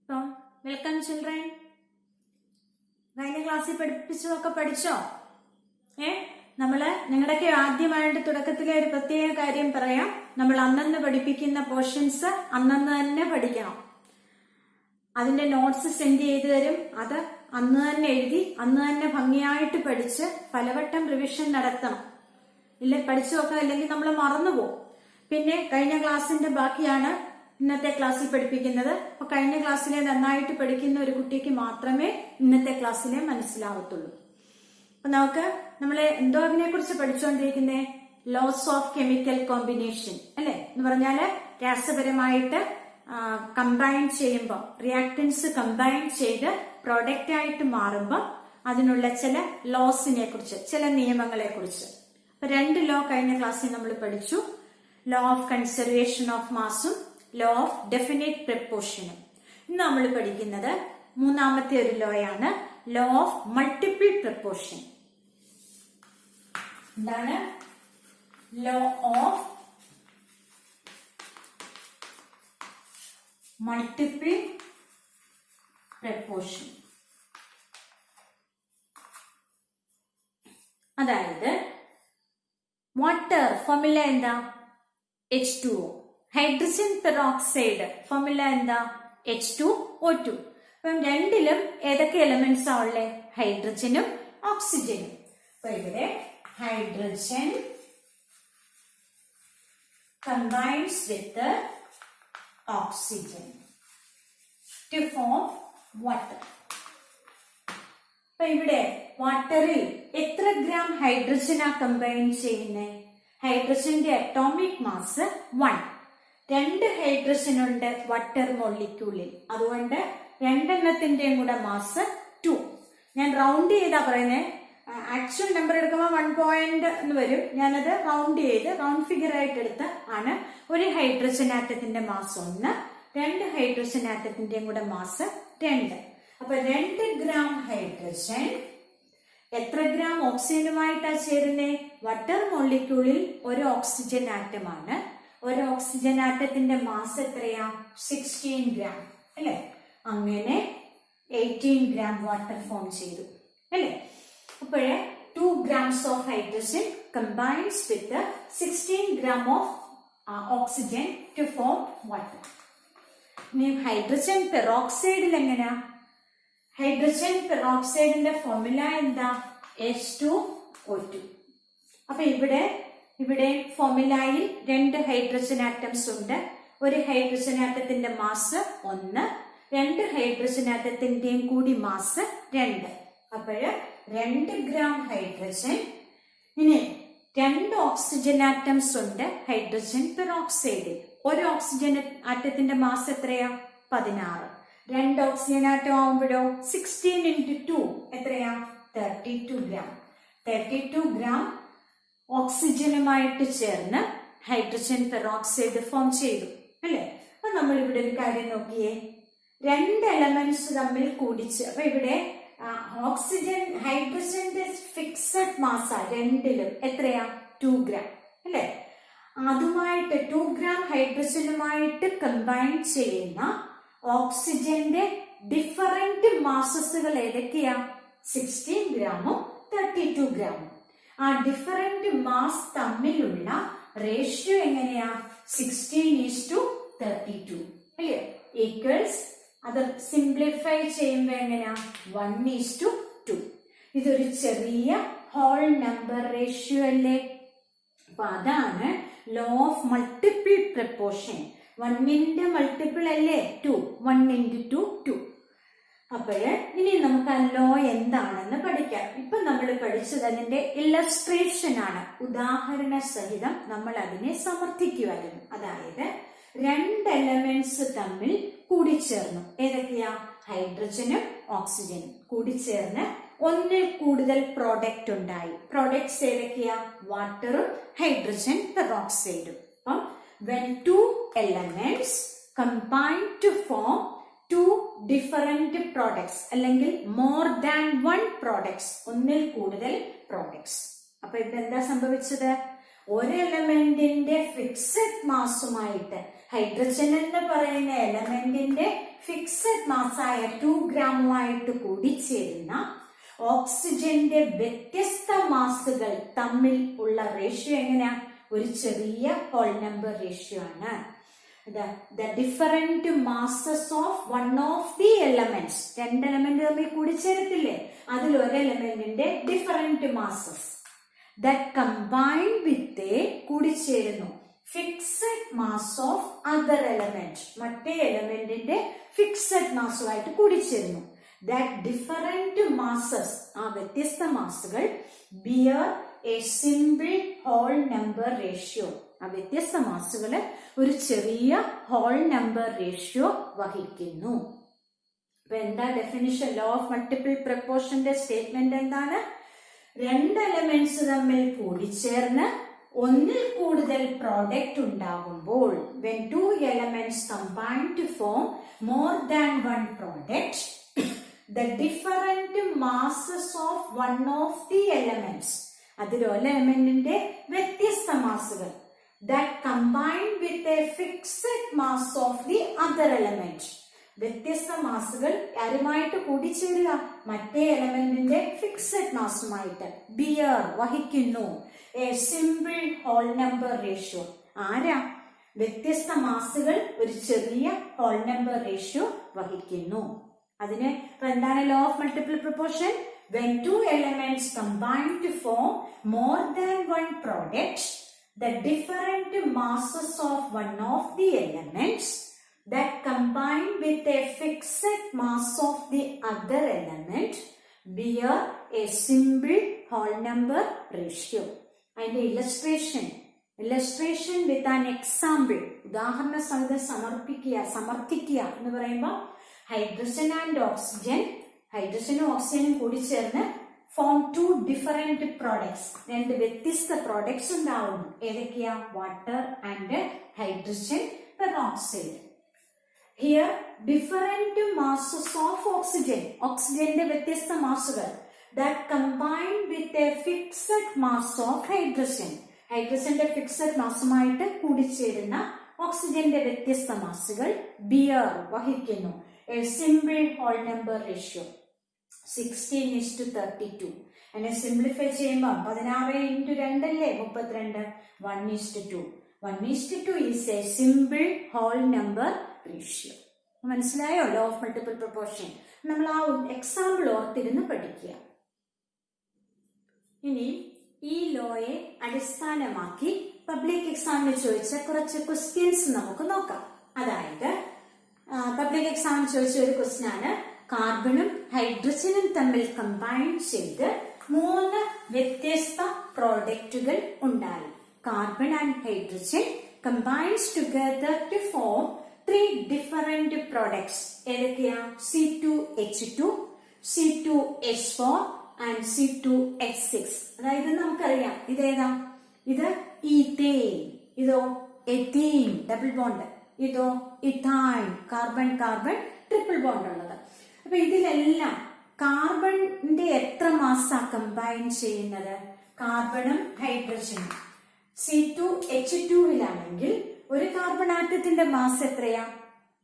ഇപ്പം welcome children. കഴിഞ്ഞ ക്ലാസ്സിൽ പഠിപ്പിച്ചതൊക്കെ പഠിച്ചോ? നിങ്ങളുടെയൊക്കെ ആദ്യമായിട്ട് തുടക്കത്തിലെ ഒരു പ്രത്യേക കാര്യം പറയാം. നമ്മൾ അന്നന്ന് പഠിപ്പിക്കുന്ന പോർഷൻസ് അന്നന്ന് തന്നെ പഠിക്കണം. അതിന്റെ നോട്ട്സ് സെൻഡ് ചെയ്തു തരും. അത് അന്ന് തന്നെ എഴുതി അന്ന് തന്നെ ഭംഗിയായിട്ട് പഠിച്ച് പലവട്ടം റിവിഷൻ നടത്തണം. ഇല്ല പഠിച്ചു നോക്കാം, അല്ലെങ്കിൽ നമ്മൾ മറന്നുപോകും. പിന്നെ കഴിഞ്ഞ ക്ലാസ്സിന്റെ ബാക്കിയാണ് ഇന്നത്തെ ക്ലാസ്സിൽ പഠിപ്പിക്കുന്നത്. അപ്പൊ കഴിഞ്ഞ ക്ലാസ്സിലെ നന്നായിട്ട് പഠിക്കുന്ന ഒരു കുട്ടിക്ക് മാത്രമേ ഇന്നത്തെ ക്ലാസ്സിലെ മനസ്സിലാവത്തുള്ളൂ. അപ്പൊ നമ്മളെ എന്തോ അതിനെ കുറിച്ച് പഠിച്ചുകൊണ്ടിരിക്കുന്നേ? ലോസ് ഓഫ് കെമിക്കൽ കോമ്പിനേഷൻ അല്ലെ എന്ന് പറഞ്ഞാല് രാസപരമായിട്ട് കമ്പൈൻ ചെയ്യുമ്പോൾ, റിയാക്ടൻസ് കമ്പൈൻ ചെയ്ത് പ്രോഡക്റ്റ് ആയിട്ട് മാറുമ്പോൾ അതിനുള്ള ചില ലോസിനെ കുറിച്ച്, ചില നിയമങ്ങളെ കുറിച്ച്. അപ്പൊ രണ്ട് ലോ കഴിഞ്ഞ ക്ലാസ്സിൽ നമ്മൾ പഠിച്ചു. ലോ ഓഫ് കൺസർവേഷൻ ഓഫ് മാസും ലോ ഓഫ് ഡെഫിനിറ്റ് പ്രപ്പോർഷനും. ഇന്ന് നമ്മൾ പഠിക്കുന്നത് മൂന്നാമത്തെ ഒരു ലോയാണ്, ലോ ഓഫ് മൾട്ടിപ്പിൾ പ്രപ്പോർഷൻ. എന്താണ് ലോ ഓഫ് മൾട്ടിപ്പിൾ പ്രപ്പോർഷൻ? അതായത് വാട്ടർ ഫോർമുല എന്താ? H2O. ഹൈഡ്രജൻ പെറോക്സൈഡ് ഫോർമുല എന്താ? H2O2. അപ്പം രണ്ടിലും ഏതൊക്കെ എലമെന്റ്സ് ആ ഉള്ളേ? ഹൈഡ്രജനും ഓക്സിജനും. അപ്പൊ ഇവിടെ hydrogen combines with oxygen to form water. അപ്പൊ ഇവിടെ വാട്ടറിൽ എത്ര ഗ്രാം ഹൈഡ്രജനാ കമ്പൈൻ ചെയ്യുന്നേ? ഹൈഡ്രജന്റെ അറ്റോമിക് മാസ് 1. 2 ഹൈഡ്രജൻ ഉണ്ട് വാട്ടർ മോളിക്യൂളിൽ. അതുകൊണ്ട് രണ്ടെണ്ണത്തിന്റെയും കൂടെ മാസ് 2. ഞാൻ റൗണ്ട് ചെയ്താ പറയുന്നേ. ആക്ച്വൽ നമ്പർ എടുക്കുമ്പോൾ 1 പോയിന്റ് എന്ന് വരും. ഞാനത് റൗണ്ട് ചെയ്ത് റൗണ്ട് ഫിഗർ ആയിട്ട് എടുത്ത് ആണ്. ഒരു ഹൈഡ്രജൻ ആറ്റത്തിന്റെ മാസ് 1, 2 ഹൈഡ്രജൻ ആറ്റത്തിന്റെയും കൂടെ മാസ് 2. അപ്പൊ 2 ഗ്രാം ഹൈഡ്രജൻ എത്ര ഗ്രാം ഓക്സിജനുമായിട്ടാ ചേരുന്നേ? വാട്ടർ മോളിക്യൂളിൽ ഒരു ഓക്സിജൻ ആറ്റമാണ്. ഒരു ഓക്സിജൻ ആറ്റത്തിന്റെ മാസ് എത്രയാ? 16 ഗ്രാം അല്ലെ? അങ്ങനെ 18 ഗ്രാം വാട്ടർ ഫോം ചെയ്തു അല്ലെ? അപ്പോഴേ 2 grams of hydrogen combines with 16 gram of oxygen to form water. ഇനി ഹൈഡ്രജൻ പെറോക്സൈഡിൽ എങ്ങനെയാ? ഹൈഡ്രജൻ പെറോക്സൈഡിന്റെ ഫോർമുല എന്താ? H2O2. അപ്പൊ ഇവിടെ ഫോർമുലയിൽ 2 ഹൈഡ്രജൻ ആറ്റംസ് ഉണ്ട്. ഒരു ഹൈഡ്രജൻ ആറ്റത്തിന്റെ മാസ് 1, 2 ഹൈഡ്രജൻ ആറ്റത്തിന്റെയും കൂടി മാസ് 2. അപ്പോഴ് 2 ഗ്രാം ഹൈഡ്രജൻ. ഇനി 2 ഓക്സിജൻ ആറ്റംസ് ഉണ്ട് ഹൈഡ്രജൻ പെറോക്സൈഡിൽ. ഒരു ഓക്സിജൻ ആറ്റത്തിന്റെ മാസ് എത്രയാ? 16. 2 ഓക്സിജൻ ആറ്റം ആവുമ്പോഴോ 16 into 2 എത്രയാ? 32 ഗ്രാം. 32 ഗ്രാം ഓക്സിജനുമായിട്ട് ചേർന്ന് ഹൈഡ്രജൻ പെറോക്സൈഡ് ഫോം ചെയ്തു അല്ലെ? അപ്പൊ നമ്മൾ ഇവിടെ ഒരു കാര്യം നോക്കിയേ. 2 എലമെന്റ്സ് തമ്മിൽ കൂടിച്ച്, അപ്പൊ ഇവിടെ ഓക്സിജൻ ഹൈഡ്രജന്റെ ഫിക്സഡ് മാസ രണ്ടിലും എത്രയാ? 2 ഗ്രാം അല്ലെ? അതുമായിട്ട് 2 ഗ്രാം ഹൈഡ്രജനുമായിട്ട് കമ്പൈൻ ചെയ്യുന്ന ഓക്സിജന്റെ ഡിഫറന്റ് മാസസുകൾ ഏതൊക്കെയാ? 16 ഗ്രാമും 32 ഗ്രാമും. ആ ഡിഫറന്റ് മാസ് തമ്മിലുള്ള റേഷ്യോ എങ്ങനെയാ? 16:32 അല്ലേ? ഈക്വൽസ്. അത് സിംപ്ലിഫൈ ചെയ്യുമ്പോ എങ്ങനെയാ? 1:2. ഇതൊരു ചെറിയ ഹോൾ നമ്പർ റേഷ്യോ അല്ലേ? അപ്പൊ അതാണ് ലോ ഓഫ് മൾട്ടിപ്പിൾ പ്രപ്പോർഷൻ. 1ന്റെ മൾട്ടിപ്പിൾ അല്ലേ 2? 1 into 2 2. അപ്പോഴ് ഇനി നമുക്ക് ആ ലോ എന്താണെന്ന് പഠിക്കാം. ഇപ്പൊ നമ്മൾ പഠിച്ചത് അതിന്റെ ഇല്ലസ്ട്രേഷൻ ആണ്. ഉദാഹരണ സഹിതം നമ്മൾ അതിനെ സമർത്ഥിക്കുമായിരുന്നു. അതായത് 2 എലമെന്റ്സ് തമ്മിൽ കൂടിച്ചേർന്നു. ഏതൊക്കെയാ? ഹൈഡ്രജനും ഓക്സിജനും കൂടിച്ചേർന്ന് ഒന്നിൽ കൂടുതൽ പ്രോഡക്റ്റ് ഉണ്ടായി. പ്രോഡക്ട്സ് ഏതൊക്കെയാ? വാട്ടറും ഹൈഡ്രജൻ പെറോക്സൈഡും. അപ്പം when 2 elements combine to form 2 different products അല്ലെങ്കിൽ more than 1 products, ഒന്നിൽ കൂടുതൽ products. അപ്പൊ ഇവിടെ എന്താ സംഭവിച്ചത്? ഒരു എലമെന്റിന്റെ ഫിക്സഡ് മാസുമായിട്ട് ഹൈഡ്രജൻ എന്ന് പറയുന്ന എലമെന്റിന്റെ ഫിക്സഡ് മാസായ 2 ഗ്രാമുമായിട്ട് കൂടിച്ചേരുന്ന ഓക്സിജന്റെ വ്യത്യസ്ത മാസുകൾ തമ്മിൽ ഉള്ള റേഷ്യോ എങ്ങനെയാ? ഒരു ചെറിയ ഹോൾ നമ്പർ റേഷ്യോ ആണ്. The different masses of one of the elements. രണ്ട് എലമെന്റ് തമ്മിൽ കൂടിച്ചേരത്തില്ലേ? അതിൽ ഒരു എലമെന്റിന്റെ different masses that combine with a കൂടിച്ചേരുന്നു fixed mass of other element. മറ്റേ എലമെന്റിന്റെ ഫിക്സഡ് മാസുമായിട്ട് കൂടിച്ചേരുന്നു. That different masses, ആ വ്യത്യസ്ത മാസുകൾ bear a simple whole number ratio. ആ വ്യത്യസ്ത മാസുകള് ഒരു ചെറിയ ഹോൾ നമ്പർ റേഷ്യോ വഹിക്കുന്നു. അപ്പൊ എന്താ ഡെഫിനിഷൻ? ലോ ഓഫ് മൾട്ടിപ്പിൾ പ്രപ്പോർഷന്റെ സ്റ്റേറ്റ്മെന്റ് എന്താണ്? രണ്ട് എലമെന്റ്സ് തമ്മിൽ കൂടിച്ചേർന്ന് ഒന്നിൽ കൂടുതൽ പ്രോഡക്റ്റ് ഉണ്ടാകുമ്പോൾ when two elements combine to form more than one product, the different masses of one of the elements, അതിൽ ഒരു എലമെന്റിന്റെ വ്യത്യസ്ത മാസുകൾ that combine with a fixed mass of the other element, വ്യത്യസ്ത മാസുകൾ ആരുമായിട്ട് കൂടിച്ചേരുക? മറ്റേ എലമെന്റിന്റെ ഫിക്സഡ് മാസുമായിട്ട് ബിയർ വഹിക്കുന്നു a simple whole number ratio. ആരാ? വ്യത്യസ്ത മാസുകൾ ഒരു ചെറിയ ഹോൾ നമ്പർ റേഷ്യോ വഹിക്കുന്നു. അതിന് എന്താണ് law of multiple proportion? when two elements combine to form more than one product, the different masses of one of the elements that combine with a fixed mass of the other element bear a simple whole number ratio. And illustration with an example, ഉദാഹരണ സഹിതം സമർത്ഥിക്കുക എന്ന് പറയുമ്പോൾ hydrogen and oxygen, ഹൈഡ്രജനും ഓക്സിജനും കൂടി ചേർന്ന് form 2 different products, രണ്ട് വ്യത്യസ്ത പ്രോഡക്ട്സ് ഉണ്ടാവുന്നു. ഏതൊക്കെയാ? Water and hydrogen peroxide. Here different masses of oxygen, ഓക്സിജന്റെ വ്യത്യസ്ത മാസുകൾ that combine with a fixed mass of hydrogen, ഹൈഡ്രജന്റെ ഫിക്സഡ് മാസുമായിട്ട് കൂടിച്ചേരുന്ന ഓക്സിജന്റെ വ്യത്യസ്ത മാസുകൾ ബിയർ വഹിക്കുന്നു a simple whole number ratio 16:32. അതിനെ സിംപ്ലിഫൈ ചെയ്യുമ്പോൾ 16 × 2 അല്ലേ 32. 1:2. 1:2 is a simple whole number ratio. മനസ്സിലായോ ലോ ഓഫ് മൾട്ടിപ്പിൾ പ്രൊപ്പോർഷൻ? നമ്മൾ ആ എക്സാമ്പിൾ ഓർത്തിരുന്ന് പഠിക്കുക. ഇനി ഈ ലോയെ അടിസ്ഥാനമാക്കി പബ്ലിക് എക്സാമിന് ചോദിച്ച കുറച്ച് ക്വസ്റ്റ്യൻസ് നമുക്ക് നോക്കാം. അതായത് പബ്ലിക് എക്സാമിന് ചോദിച്ച ഒരു ക്വസ്റ്റ്യൻ ആണ്, കാർബണും ഹൈഡ്രജനും തമ്മിൽ കമ്പൈൻ ചെയ്ത് 3 വ്യത്യസ്ത പ്രോഡക്റ്റുകൾ ഉണ്ടായി. Carbon and hydrogen combines together to form 3 different products. ഏതൊക്കെയാ? C2H2, C2H4 and C2H6. അതായത് നമുക്കറിയാം ഇതേതാ? ഇത് ഈത്തേൻ, ഇതോ എത്തീൻ ഡബിൾ ബോണ്ട്, ഇതോ ഇഥൈൻ കാർബൺ കാർബൺ ട്രിപ്പിൾ ബോണ്ട് ഉള്ളത്. അപ്പൊ ഇതിലെല്ലാം കാർബണിന്റെ എത്ര മാസാ കമ്പൈൻ ചെയ്യുന്നത്? കാർബണും ഹൈഡ്രജനും C2H2വിലാണെങ്കിൽ ഒരു കാർബൺ ആറ്റത്തിന്റെ മാസ് എത്രയാ?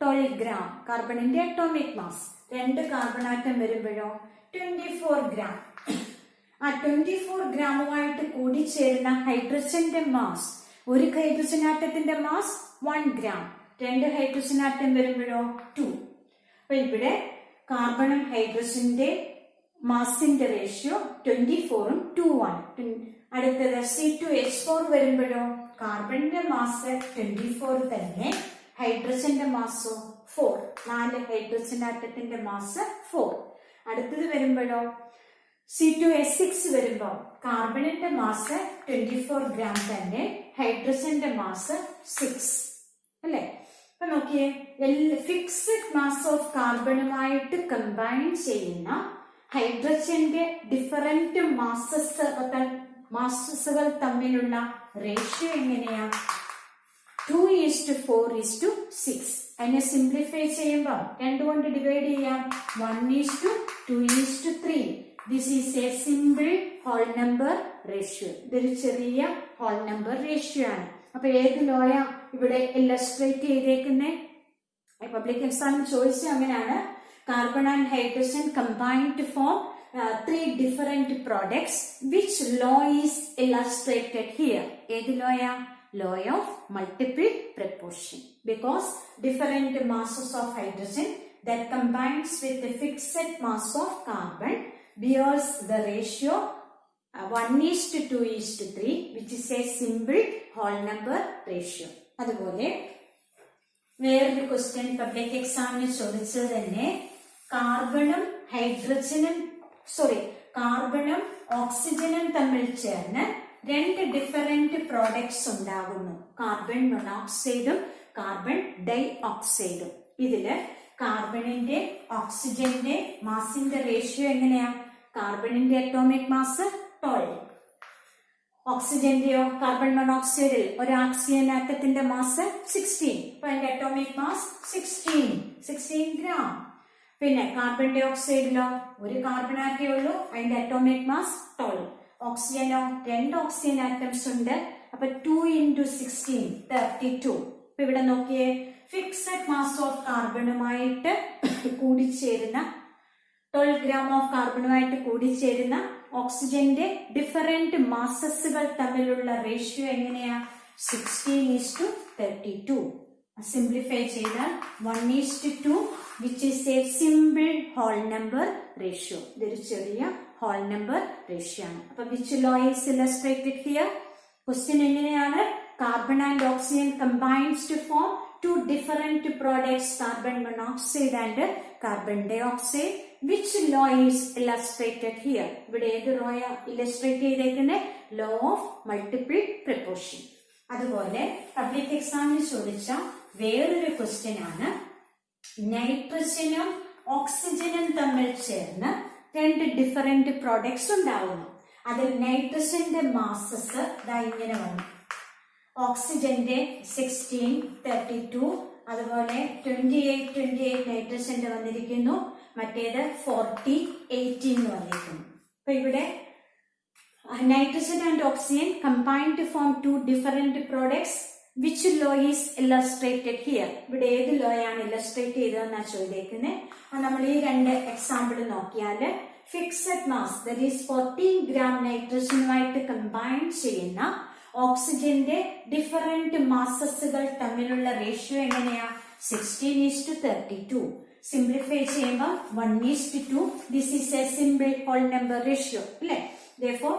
12 ഗ്രാം. കാർബണിന്റെ അറ്റോമിക് മാസ്. 2 കാർബൺ ആറ്റം വരുമ്പോഴോ 24 ഗ്രാം. ആ 24 ഗ്രാമുമായിട്ട് കൂടിച്ചേരുന്ന ഹൈഡ്രജന്റെ മാസ്, ഒരു hydrogen atom mass 1 gram. 2 hydrogen atom വരുമ്പോഴോ 2. അപ്പൊ ഇവിടെ കാർബണും ഹൈഡ്രജന്റെ മാസിന്റെ റേഷ്യോ 24ഉം 2 ആണ്. അടുത്തത് C2H4 വരുമ്പോഴോ കാർബണിന്റെ മാസ് 24 തന്നെ, ഹൈഡ്രജന്റെ മാസോ 4. 4 ഹൈഡ്രജൻ ആറ്റത്തിന്റെ മാസ് 4. അടുത്തത് വരുമ്പോഴോ C2H6 വരുമ്പോ കാർബണിന്റെ മാസ് 24 ഗ്രാം തന്നെ, ഹൈഡ്രജന്റെ മാസ് 6 അല്ലെ? അപ്പൊ നോക്കിയേ, ഫിക്സഡ് മാസ് ഓഫ് കാർബണുമായിട്ട് കമ്പൈൻ ചെയ്യുന്ന ഹൈഡ്രജന്റെ ഡിഫറെന്റ് മാസസുകൾ തമ്മിലുള്ള റേഷ്യോ എങ്ങനെയാ? 2:4:6. അതിനെ സിംപ്ലിഫൈ ചെയ്യുമ്പോൾ 2 കൊണ്ട് ഡിവൈഡ് ചെയ്യാം. 1:2:3. This is a simple whole number ratio. ഇതൊരു ചെറിയ ഹോൾ നമ്പർ റേഷ്യോ ആണ്. അപ്പൊ ഏത് ലോയാ ഇവിടെ ഇല്ലസ്ട്രേറ്റ് ചെയ്തേക്കുന്നേ? പബ്ലിക് എക്സാമിന് ചോദിച്ചത് അങ്ങനെയാണ്. Carbon and hydrogen combine to form three different products. Which law is illustrated here? ഏത് ലോയാ? Law of multiple proportion. Because different masses of hydrogen that combines with the fixed mass of carbon bears the ratio 1:2:3, which is a simple whole number ratio. അതുപോലെ വേറൊരു question public എക്സാമിന് ചോദിച്ചത് തന്നെ, കാർബണും ഓക്സിജനും തമ്മിൽ ചേർന്ന് രണ്ട് ഡിഫറെന്റ് പ്രോഡക്ട്സ് ഉണ്ടാകുന്നു. കാർബൺ മോണോക്സൈഡും കാർബൺ ഡൈ ഓക്സൈഡും. ഇതില് കാർബണിന്റെ ഓക്സിജന്റെ മാസിന്റെ റേഷ്യോ എങ്ങനെയാ? കാർബണിന്റെ അറ്റോമിക് മാസ് 12, ഓക്സിജന്റെയോ കാർബൺ മോണോക്സൈഡിൽ ഒരു ഓക്സിജൻ ആറ്റത്തിന്റെ മാസ് 16. അപ്പൊ അതിന്റെ അറ്റോമിക് മാസ് 16 ഗ്രാം. പിന്നെ കാർബൺ ഡൈ ഓക്സൈഡിലോ ഒരു കാർബൺ ആറ്റേ ഉള്ളൂ, അതിന്റെ അറ്റോമിക് മാസ് 12. ഓക്സിജനോ 2 ഓക്സിജൻ ആറ്റംസ് ഉണ്ട്, അപ്പൊ 2 × 16 32. അപ്പൊ ഇവിടെ നോക്കിയേ, ഫിക്സഡ് മാസ് ഓഫ് കാർബണുമായിട്ട് കൂടിച്ചേരുന്ന 12 ഗ്രാം ഓഫ് കാർബണുമായിട്ട് കൂടിച്ചേരുന്ന ഓക്സിജന്റെ ഡിഫറെന്റ് മാസസുകൾ തമ്മിലുള്ള റേഷ്യോ എങ്ങനെയാ? 16:32. സിംപ്ലിഫൈ ചെയ്താൽ 1:2, which is a simple whole number ratio. ഇതൊരു ചെറിയ whole number ratio ആണ്. അപ്പൊ which law is illustrated here? Question എങ്ങനെയാണ്? Carbon and oxygen combines to form two different products, carbon monoxide and carbon dioxide. Which law is illustrated here? ഇവിടെ ഏത് law illustrate ചെയ്തേക്കുന്നത്? Law of multiple proportion. അതുപോലെ public എക്സാമിന് ചോദിച്ച വേറൊരു question ആണ്, നൈട്രജനും ഓക്സിജനും തമ്മിൽ ചേർന്ന് രണ്ട് ഡിഫറെന്റ് പ്രോഡക്ട്സ് ഉണ്ടാവുന്നു. അതിൽ നൈട്രജന്റെ മാസസ് ഇങ്ങനെ വന്നു, ഓക്സിജന്റെ 16, 32, അതുപോലെ 28 നൈട്രജന്റെ വന്നിരിക്കുന്നു, മറ്റേത് 40, 18 വന്നിരിക്കുന്നു. അപ്പൊ ഇവിടെ nitrogen and oxygen combine to form two different products. Which law is illustrated here? ഇവിടെ ഏത് ലോ ആണ് ഇല്ലസ്ട്രേറ്റ് ചെയ്തതെന്നാ ചോദിക്കുന്നത്. നമ്മൾ ഈ രണ്ട് എക്സാമ്പിൾ നോക്കിയാല്, fixed mass that is 14 gram നൈട്രജനുമായിട്ട് കമ്പൈൻ ചെയ്യുന്ന ഓക്സിജന്റെ ഡിഫറെന്റ് മാസസുകൾ തമ്മിലുള്ള റേഷ്യോ എങ്ങനെയാ? 16:32. സിംപ്ലിഫൈ ചെയ്യുമ്പോൾ 1:2. This is a simple whole number ratio അല്ലെ? Therefore,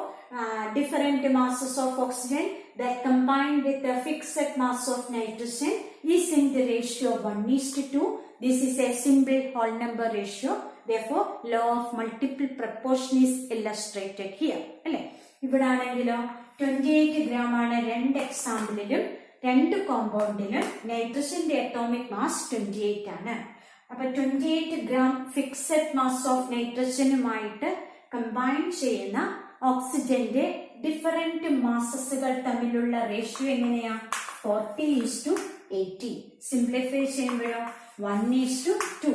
different masses of oxygen that combine with the fixed mass of nitrogen is in the ratio 1:2. This is a simple whole number ratio. Therefore, law of multiple proportion is illustrated here. അല്ലെ? ഇവിടെ ആണെങ്കിലോ 28 gram ആണ് രണ്ട് എക്സാമ്പിളിലും, രണ്ട് കോമ്പൗണ്ടിലും നൈട്രജന്റെ atomic mass 28 ആണ്. അപ്പൊ 28 gram fixed mass of നൈട്രജനുമായിട്ട് combine ചെയ്യുന്ന ഓക്സിജന്റെ ഡിഫറെന്റ് മാസസുകൾ തമ്മിലുള്ള റേഷ്യോ എങ്ങനെയാ? 40:80. സിംപ്ലിഫൈ ചെയ്യുമ്പോഴോ 1:2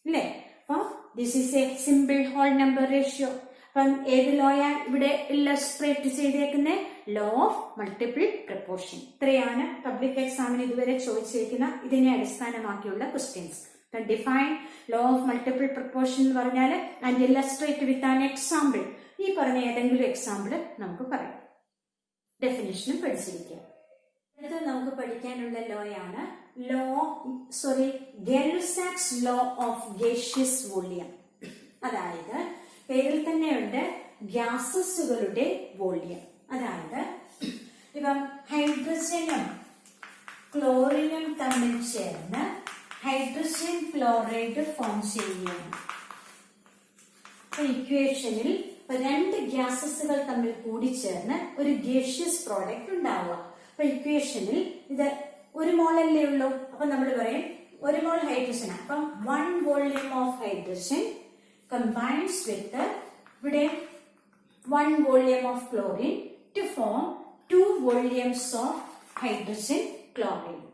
അല്ലേ? അപ്പൊ this is a simple whole number ratio. അപ്പം ഏത് ലോയാ ഇവിടെ ഇല്ലസ്ട്രേറ്റ് ചെയ്തേക്കുന്നത്? Law of multiple proportion. ഇത്രയാണ് പബ്ലിക് എക്സാമിന് ഇതുവരെ ചോദിച്ചിരിക്കുന്ന ഇതിനെ അടിസ്ഥാനമാക്കിയുള്ള questions. Define law of multiple proportion എന്ന് പറഞ്ഞാൽ and illustrate with an example. ഈ പറഞ്ഞ ഏതെങ്കിലും എക്സാമ്പിൾ നമുക്ക് പറയാം. ഡെഫിനിഷനും പഠിച്ചിരിക്കുക. അടുത്ത നമുക്ക് പഠിക്കാനുള്ള ലോയാണ് ഗെൽ-സാക്സ് ലോ ഓഫ് ഗേഷ്യസ് വോളിയം. അതായത് പേരിൽ തന്നെയുണ്ട് ഗ്യാസസുകളുടെ വോളിയം. അതായത് ഇപ്പം ഹൈഡ്രജനും ക്ലോറിനും തമ്മിൽ ചേർന്ന് ഹൈഡ്രജൻ ക്ലോറൈഡ് ഫോം ചെയ്യുകയാണ്. ഇക്വേഷനിൽ രണ്ട് ഗ്യാസസുകൾ തമ്മിൽ കൂടിച്ചേർന്ന് ഒരു ഗേഷ്യസ് പ്രോഡക്റ്റ് ഉണ്ടാവുക. അപ്പൊ ഇക്വേഷനിൽ ഇത് ഒരു മോളല്ലേ ഉള്ളൂ. അപ്പൊ നമ്മൾ പറയും ഒരു മോൾ ഹൈഡ്രജൻ. അപ്പം 1 volume of hydrogen combines with ഇവിടെ 1 volume of chlorine to form 2 volumes of hydrogen chloride.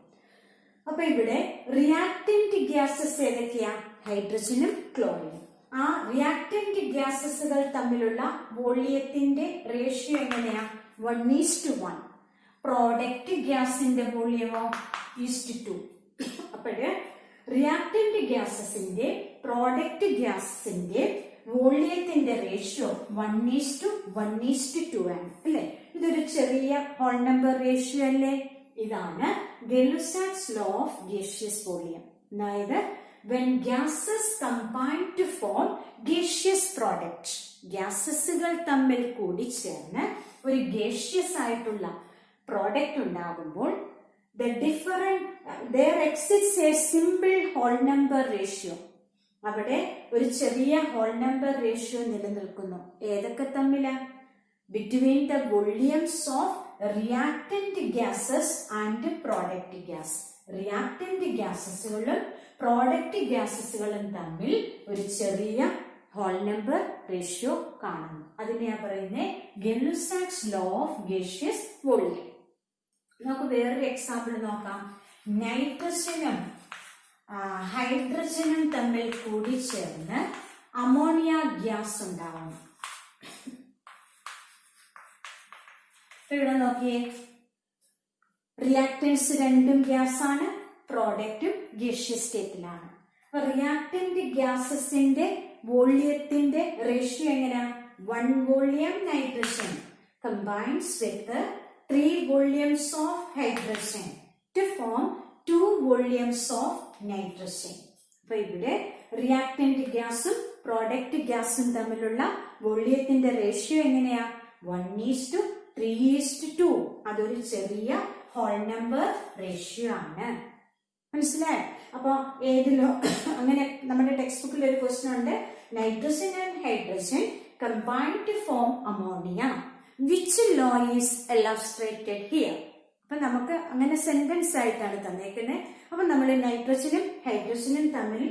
അപ്പൊ ഇവിടെ റിയാക്ടന്റ് ഗ്യാസസ് ഏതൊക്കെയാ? ഹൈഡ്രജനും ക്ലോറിനും. ആ റിയാക്ടന്റ് ഗ്യാസസുകൾ തമ്മിലുള്ള വോളിയത്തിന്റെ റേഷ്യോ എങ്ങനെയാ? 1:1. പ്രോഡക്റ്റ് ഗ്യാസിന്റെ വോള്യമോ ഈസ്റ്റ് 2. അപ്പോഴ് റിയാക്ടന്റ് ഗ്യാസസിന്റെ പ്രോഡക്റ്റ് ഗ്യാസസിന്റെ വോള്യത്തിന്റെ റേഷ്യോ 1:1:2 ആണ് അല്ലെ. ഇതൊരു ചെറിയ ഹോൾ നമ്പർ റേഷ്യോ അല്ലേ. ഇതാണ് ഗെലുസാക്സ് ലോ ഓഫ് ഗേഷ്യസ് വോളിയം. അതായത് when gases combine to form gaseous product, ഗ്യാസസുകൾ തമ്മിൽ കൂടിച്ചേർന്ന് ഒരു ഗേഷ്യസ് ആയിട്ടുള്ള പ്രോഡക്റ്റ് ഉണ്ടാകുമ്പോൾ there exists a simple whole number ratio. അവിടെ ഒരു ചെറിയ ഹോൾ നമ്പർ റേഷ്യോ നിലനിൽക്കുന്നു. ഏതൊക്കെ തമ്മില? Between the volumes of reactant gases and product gas. Reactant ഗ്യാസസുകളും പ്രോഡക്റ്റ് ഗ്യാസസുകളും തമ്മിൽ ഒരു ചെറിയ ഹോൾ നമ്പർ റേഷ്യോ കാണുന്നു. അതിനെയാ പറയുന്നത് Gay Lussac's law of gaseous volume. നമുക്ക് വേറൊരു എക്സാമ്പിൾ നോക്കാം. നൈട്രജനും ഹൈഡ്രജനും തമ്മിൽ കൂടിച്ചേർന്ന് അമോണിയ ഗ്യാസ് ഉണ്ടാവുന്നു. ഇവിടെ നോക്കിയേ, റിയാക്ടൻസ് രണ്ടും ഗ്യാസ് ആണ്, പ്രോഡക്റ്റും ഗേഷ്യസ് സ്റ്റേറ്റിലാണ്. അപ്പൊ റിയാക്ടന്റ് ഗ്യാസസിന്റെ വോള്യത്തിന്റെ റേഷ്യോ എങ്ങനെയാ? 1 volume nitrogen combines with 3 volumes of hydrogen to form 2 volumes of nitrogen. അപ്പൊ ഇവിടെ റിയാക്ടന്റ് ഗ്യാസും പ്രോഡക്റ്റ് ഗ്യാസും തമ്മിലുള്ള വോള്യത്തിന്റെ റേഷ്യോ എങ്ങനെയാ? 1:3:2. അതൊരു ചെറിയ ഹോൾ നമ്പർ റേഷ്യോ ആണ്. മനസ്സിലായി? അപ്പൊ ഏതിലോ അങ്ങനെ നമ്മുടെ ടെക്സ്റ്റ് ബുക്കിൽ ഒരു ക്വസ്റ്റ്യൻ ഉണ്ട്. Nitrogen and hydrogen combine to form ammonia. Which law is illustrated here? അപ്പൊ നമുക്ക് അങ്ങനെ സെന്റൻസ് ആയിട്ടാണ് തന്നേക്കുന്നത്. അപ്പൊ നമ്മൾ നൈട്രജനും ഹൈഡ്രജനും തമ്മിൽ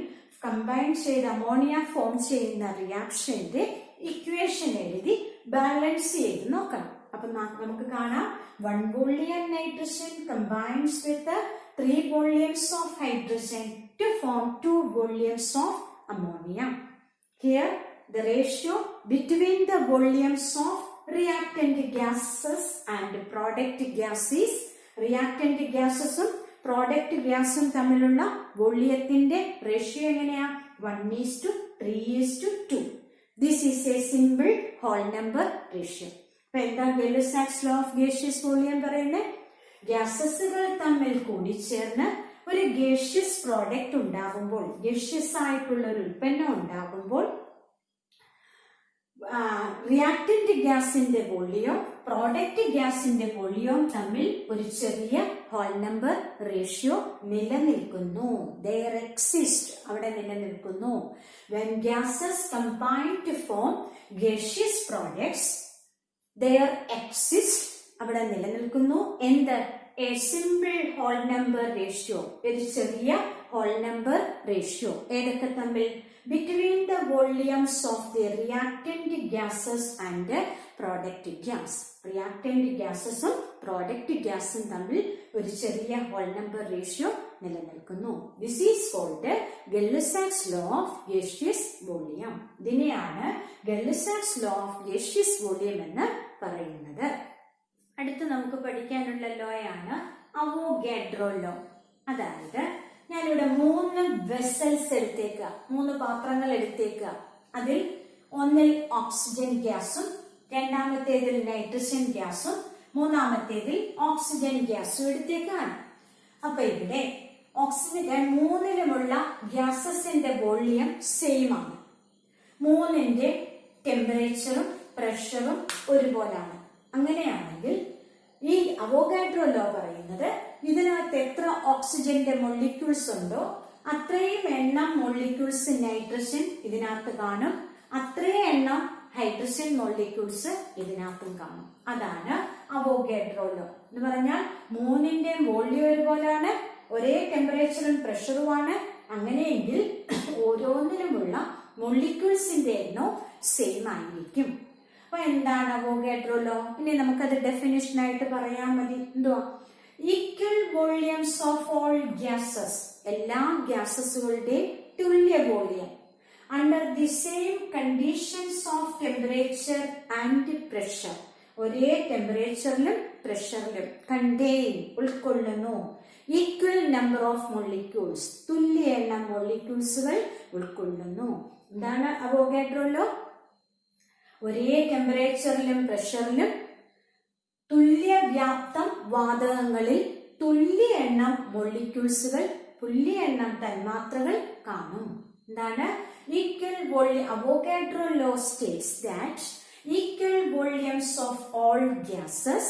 കമ്പൈൻ ചെയ്ത് അമോണിയ ഫോം ചെയ്യുന്ന റിയാക്ഷന്റെ ഇക്വേഷൻ എഴുതി ബാലൻസ് ചെയ്ത് നോക്കണം. അപ്പൊ നമുക്ക് കാണാം 1 volume nitrogen combines with 3 volumes of hydrogen to form 2 volumes of ammonia. Here the ratio between the volumes of reactant gases and product gases, reactant gasesum product gasum തമ്മിലുള്ള വോള്യത്തിന്റെ ratio എങ്ങനെയാ? 1:3:2. This is a simple whole number ratio. അപ്പൊ എന്താ ഗെലുസാക്സ് law of gaseous volume പറയുന്നത്? ഗ്യാസസുകൾ തമ്മിൽ കൂടിച്ചേർന്ന് ഒരു gaseous product ഉണ്ടാകുമ്പോൾ, gaseous ആയിട്ടുള്ള ഒരു ഉൽപ്പന്നം ഉണ്ടാകുമ്പോൾ റിയാക്ടന്റ് ഗ്യാസിന്റെ വോള്യവും പ്രോഡക്റ്റ് ഗ്യാസിന്റെ വോള്യവും തമ്മിൽ ഒരു ചെറിയ ഹോൾ നമ്പർ റേഷ്യോ നിലനിൽക്കുന്നു. There exist, അവിടെ നിലനിൽക്കുന്നു. When gases combine to form gaseous products, there exist, അവിടെ നിലനിൽക്കുന്നു എന്ത്? A simple whole number ratio, ഒരു ചെറിയ ഹോൾ നമ്പർ റേഷ്യോ. ഏതൊക്കെ തമ്മിൽ? Between the volumes of the reactant gases and product gas. Reactant gasesum product gasum തമ്മിൽ ഒരു ചെറിയ ഹോൾ നമ്പർ റേഷ്യോ നിലനിൽക്കുന്നു. This is called Gay-Lussac law of gaseous volume. ഇതിനെയാണ് Gay-Lussac law of gaseous volume എന്ന് പറയുന്നത്. അടുത്ത് നമുക്ക് പഠിക്കാനുള്ള ലോയാണ് അവോഗാഡ്രോ ലോ. അതായത് ഞാനിവിടെ 3 വെസൽസ് എടുത്തേക്കുക, 3 പാത്രങ്ങൾ എടുത്തേക്കുക. അതിൽ ഒന്നിൽ ഓക്സിജൻ ഗ്യാസും, രണ്ടാമത്തേതിൽ നൈട്രജൻ ഗ്യാസും, മൂന്നാമത്തേതിൽ ഓക്സിജൻ ഗ്യാസും എടുത്തേക്കാണ്. അപ്പൊ ഇവിടെ ഓക്സിജൻ 3ലുമുള്ള ഗ്യാസസിന്റെ വോള്യം സെയിം ആണ്. 3ന്റെ ടെമ്പറേച്ചറും പ്രഷറും ഒരുപോലാണ്. അങ്ങനെയാണെങ്കിൽ ഈ അവോഗാഡ്രോ ലോ പറയുന്നത് ഇതിനകത്ത് എത്ര ഓക്സിജന്റെ മൊളിക്യൂൾസ് ഉണ്ടോ അത്രയും എണ്ണം മൊളിക്യൂൾസ് നൈട്രജൻ ഇതിനകത്ത് കാണും, അത്രയും എണ്ണം ഹൈഡ്രജൻ മൊളിക്യൂൾസ് ഇതിനകത്തും കാണും. അതാണ് അവോഗാഡ്രോ ലോ എന്ന് പറഞ്ഞാൽ 3ന്റെ വോള്യം ഒരുപോലാണ്, ഒരേ ടെമ്പറേച്ചറും പ്രഷറുമാണ്. അങ്ങനെയെങ്കിൽ ഓരോന്നിലുമുള്ള മൊളിക്യൂൾസിന്റെ എണ്ണം സെയിം ആയിരിക്കും. അപ്പൊ എന്താണ് അവോഗാഡ്രോ ലോ? ഇനി നമുക്കത് ഡെഫിനിഷൻ ആയിട്ട് പറയാൻ മതി. എന്തുവാ? Equal volumes of all gases, എല്ലാ ഗ്യാസസുകളുടെ തുല്യ volume under the same conditions of temperature and pressure, ഒരേ ടെമ്പറേച്ചറിലും പ്രഷറിലും. കണ്ടെയ്ൻ ഉൾക്കൊള്ളുന്നു. ഈക്വൽ നമ്പർ ഓഫ് മോളിക്യൂൾസ് തുല്യ എണ്ണം മോളിക്യൂൾസുകൾ ഉൾക്കൊള്ളുന്നു. എന്താണ് അവോഗാഡ്രോ ലോ? ഒരേ ടെമ്പറേച്ചറിലും പ്രഷറിലും തുല്യ വ്യാപ്തം വാതകങ്ങളിൽ തുല്യ എണ്ണം മോളിക്യൂൾസുകൾ, തുല്യ എണ്ണം തന്മാത്രകൾ കാണും. എന്താണ് equal volume? Avogadro law states that equal volumes of all gases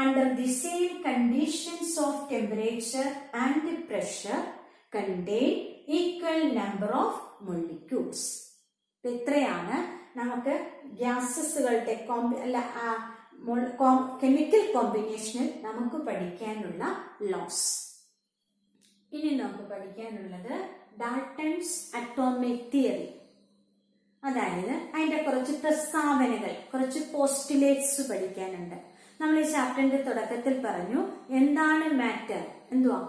under the same conditions of temperature and pressure contain equal number of molecules. ഇത്രയാണ് നമുക്ക് ഗ്യാസസുകളുടെ കെമിക്കൽ കോമ്പിനേഷനിൽ നമുക്ക് പഠിക്കാനുള്ള ലോസ്. ഇനി നമുക്ക് പഠിക്കാനുള്ളത് ഡാൾട്ടൺസ് അറ്റോമിക് തിയറി. അതായത് അതിന്റെ കുറച്ച് പ്രസ്താവനകൾ, കുറച്ച് പോസ്റ്റുലേറ്റ്സ് പഠിക്കാനുണ്ട്. നമ്മൾ ഈ ചാപ്റ്ററിന്റെ തുടക്കത്തിൽ പറഞ്ഞു എന്താണ് മാറ്റർ, എന്തുവാ?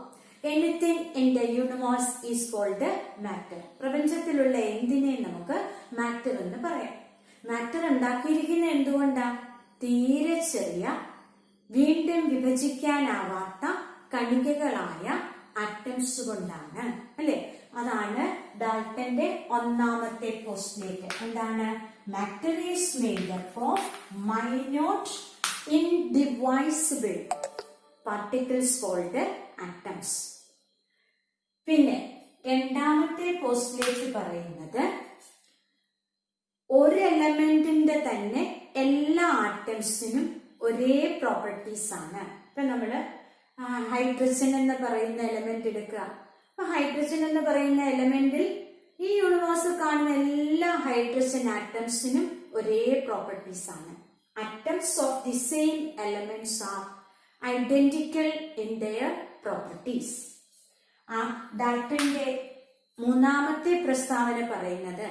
Anything in the universe is called matter. പ്രപഞ്ചത്തിലുള്ള എന്തിനേയും നമുക്ക് മാറ്റർ എന്ന് പറയാം. മാറ്റർ ഉണ്ടാക്കിയിരിക്കുന്ന എന്തുകൊണ്ടാ? തീരെ ചെറിയ, വീണ്ടും വിഭജിക്കാനാവാത്ത കണികകളായ ആറ്റംസ് കൊണ്ടാണ്, അല്ലെ? അതാണ് ഡാൾട്ടന്റെ ഒന്നാമത്തെ പോസ്റ്റുലേറ്റ്. എന്താണ്? Matter is made up of minute indivisible particles called atoms. പിന്നെ രണ്ടാമത്തെ പോസ്റ്റുലേറ്റ് പറയുന്നത് ഒരു എലമെന്റിന്റെ തന്നെ എല്ലാ ആറ്റംസിനും ഒരേ പ്രോപ്പർട്ടീസ് ആണ്. ഇപ്പൊ നമ്മള് ഹൈഡ്രജൻ എന്ന് പറയുന്ന എലമെന്റ് എടുക്കുക. അപ്പൊ ഹൈഡ്രജൻ എന്ന് പറയുന്ന എലമെന്റിൽ ഈ യൂണിവേഴ്സിൽ കാണുന്ന എല്ലാ ഹൈഡ്രജൻ ആറ്റംസിനും ഒരേ പ്രോപ്പർട്ടീസ് ആണ്. Atoms of the same elements R identical in their properties. ആ ഡാൾട്ടന്റെ മൂന്നാമത്തെ പ്രസ്താവന പറയുന്നത്,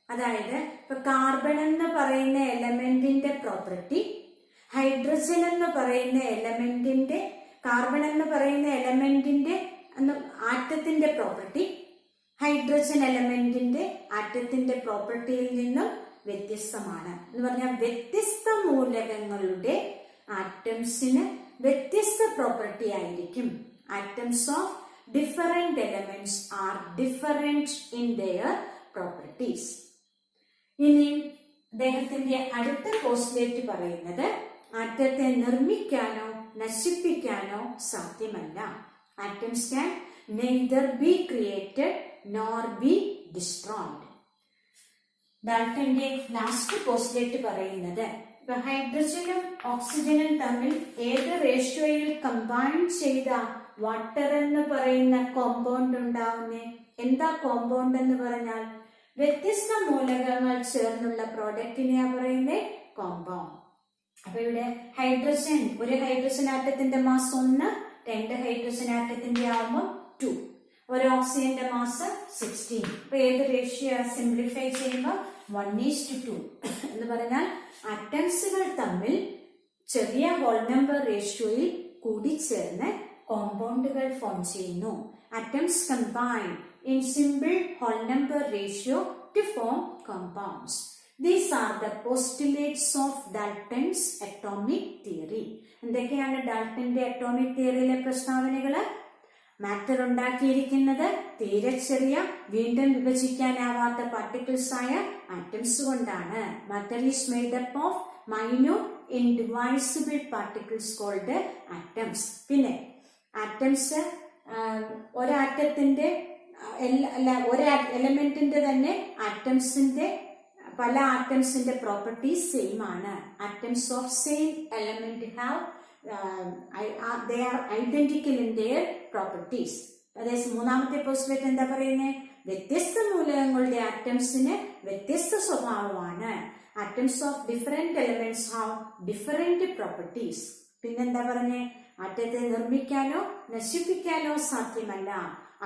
അതായത് ഇപ്പൊ കാർബൺ എന്ന് പറയുന്ന എലമെന്റിന്റെ പ്രോപ്പർട്ടി, ഹൈഡ്രജൻ എന്ന് പറയുന്ന എലമെന്റിന്റെ, കാർബൺ എന്ന് പറയുന്ന എലമെന്റിന്റെ ആറ്റത്തിന്റെ പ്രോപ്പർട്ടി ഹൈഡ്രജൻ എലമെന്റിന്റെ ആറ്റത്തിന്റെ പ്രോപ്പർട്ടിയിൽ നിന്നും വ്യത്യസ്തമാണ്. എന്ന് പറഞ്ഞാൽ വ്യത്യസ്ത മൂലകങ്ങളുടെ ആറ്റംസിന് വ്യത്യസ്ത പ്രോപ്പർട്ടി ആയിരിക്കും. Atoms of different elements are different in their properties. ഇനി അദ്ദേഹത്തിന്റെ അടുത്ത പോസ്റ്റുലേറ്റ് പറയുന്നത് ആറ്റത്തെ നിർമ്മിക്കാനോ നശിപ്പിക്കാനോ സാധ്യമല്ല. Atoms can neither be created nor be destroyed. ഡാൾട്ടന്റെ ലാസ്റ്റ് പോസ്റ്റുലേറ്റ് പറയുന്നത് ഇപ്പൊ ഹൈഡ്രജനും ഓക്സിജനും തമ്മിൽ ഏത് റേഷ്യോയിൽ കമ്പൈൻ ചെയ്ത വാട്ടർ എന്ന് പറയുന്ന കോമ്പൗണ്ട് ഉണ്ടാവുന്നേ? എന്താ കോമ്പൗണ്ട് എന്ന് പറഞ്ഞാൽ വ്യത്യസ്ത മൂലകങ്ങൾ ചേർന്നുള്ള പ്രോഡക്റ്റിനെയാ പറയുന്നത് കോമ്പൗണ്ട്. അപ്പൊ ഇവിടെ ഹൈഡ്രജൻ, ഒരു ഹൈഡ്രജൻ ആറ്റത്തിന്റെ മാസ് 1, 2 ഹൈഡ്രജൻ ആറ്റത്തിന്റെ ആവുമ്പോൾ 2, ഒരു ഓക്സിജന്റെ മാസ് 16. അപ്പൊ ഏത് റേഷ്യോ സിംപ്ലിഫൈ ചെയ്യുമ്പോൾ 1:2 എന്ന് പറഞ്ഞാൽ ആറ്റംസുകൾ തമ്മിൽ ചെറിയ ഹോൾ നമ്പർ റേഷ്യോയിൽ കൂടിച്ചേർന്ന് കോമ്പൗണ്ടുകൾ ഫോം ചെയ്യുന്നു. Atoms combine in simple whole number ratio to form compounds. These are the postulates of Dalton's atomic theory. എന്തൊക്കെയാണ് ഡാൾട്ടന്റെ അറ്റോമിക് തിയറിയിലെ പ്രസ്താവനകള്? മാറ്റർ ഉണ്ടാക്കിയിരിക്കുന്നത് തീരെ ചെറിയ, വീണ്ടും വിഭജിക്കാനാവാത്ത പാർട്ടിക്കിൾസ് ആയ ആറ്റംസ് കൊണ്ടാണ്. Matter is made up of minute indivisible particles called atoms. പിന്നെ atoms ഒരാറ്റത്തിന്റെ ഒരു എലമെന്റിന്റെ തന്നെ ആറ്റംസിന്റെ പല ആറ്റംസിന്റെ പ്രോപ്പർട്ടീസ് സെയിം ആണ്. Atoms of same element have they are identical in their properties. അതായത് മൂന്നാമത്തെ പോസ്റ്റുലേറ്റ് എന്താ പറയുന്നത്? വ്യത്യസ്ത മൂലകങ്ങളുടെ ആറ്റംസിന് വ്യത്യസ്ത സ്വഭാവമാണ്. Atoms of different elements have different properties. പിന്നെന്താ പറഞ്ഞേ? ആറ്റത്തെ നിർമ്മിക്കാനോ നശിപ്പിക്കാനോ സാധ്യമല്ല.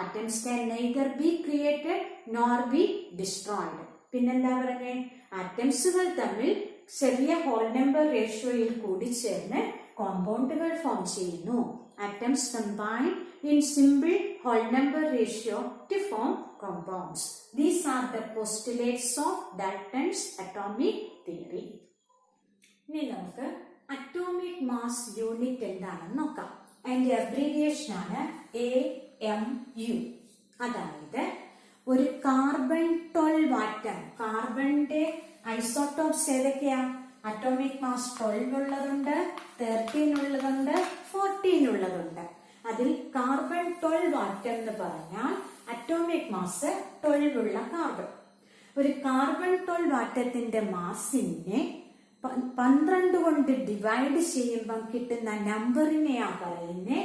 Atoms can neither be created nor be destroyed. പിന്നെന്താ പറഞ്ഞേ? ആറ്റംസുകൾ തമ്മിൽ ചെറിയ ഹോൾ നമ്പർ റേഷ്യോയിൽ കൂടിച്ചേർന്ന് കോമ്പൗണ്ടുകൾ ഫോം ചെയ്യുന്നു. Atoms combine in simple whole number ratio to form compounds. These are the postulates of Dalton's atomic theory. ഇനി നമുക്ക് അറ്റോമിക് മാസ് യൂണിറ്റ് എന്താണെന്ന് നോക്കാം. അതിന്റെ അബ്രീവിയേഷൻ ആണ് AMU. അതായത് ഒരു കാർബൺ 12 ആറ്റം, കാർബണിന്റെ ഐസോട്ടോപ്സ് ഏതൊക്കെയാ? Atomic mass 12 ഉള്ളതുണ്ട്, 13 ഉള്ളതുണ്ട്, 14 ഉള്ളതുണ്ട്. അതിൽ കാർബൺ 12 ആറ്റം എന്ന് പറഞ്ഞാൽ അറ്റോമിക് മാസ് 12 ഉള്ള കാർബൺ. ഒരു കാർബൺ 12 ആറ്റത്തിന്റെ മാസിനെ 12 കൊണ്ട് ഡിവൈഡ് ചെയ്യുമ്പം കിട്ടുന്ന നമ്പറിനെയാ പറയുന്നത്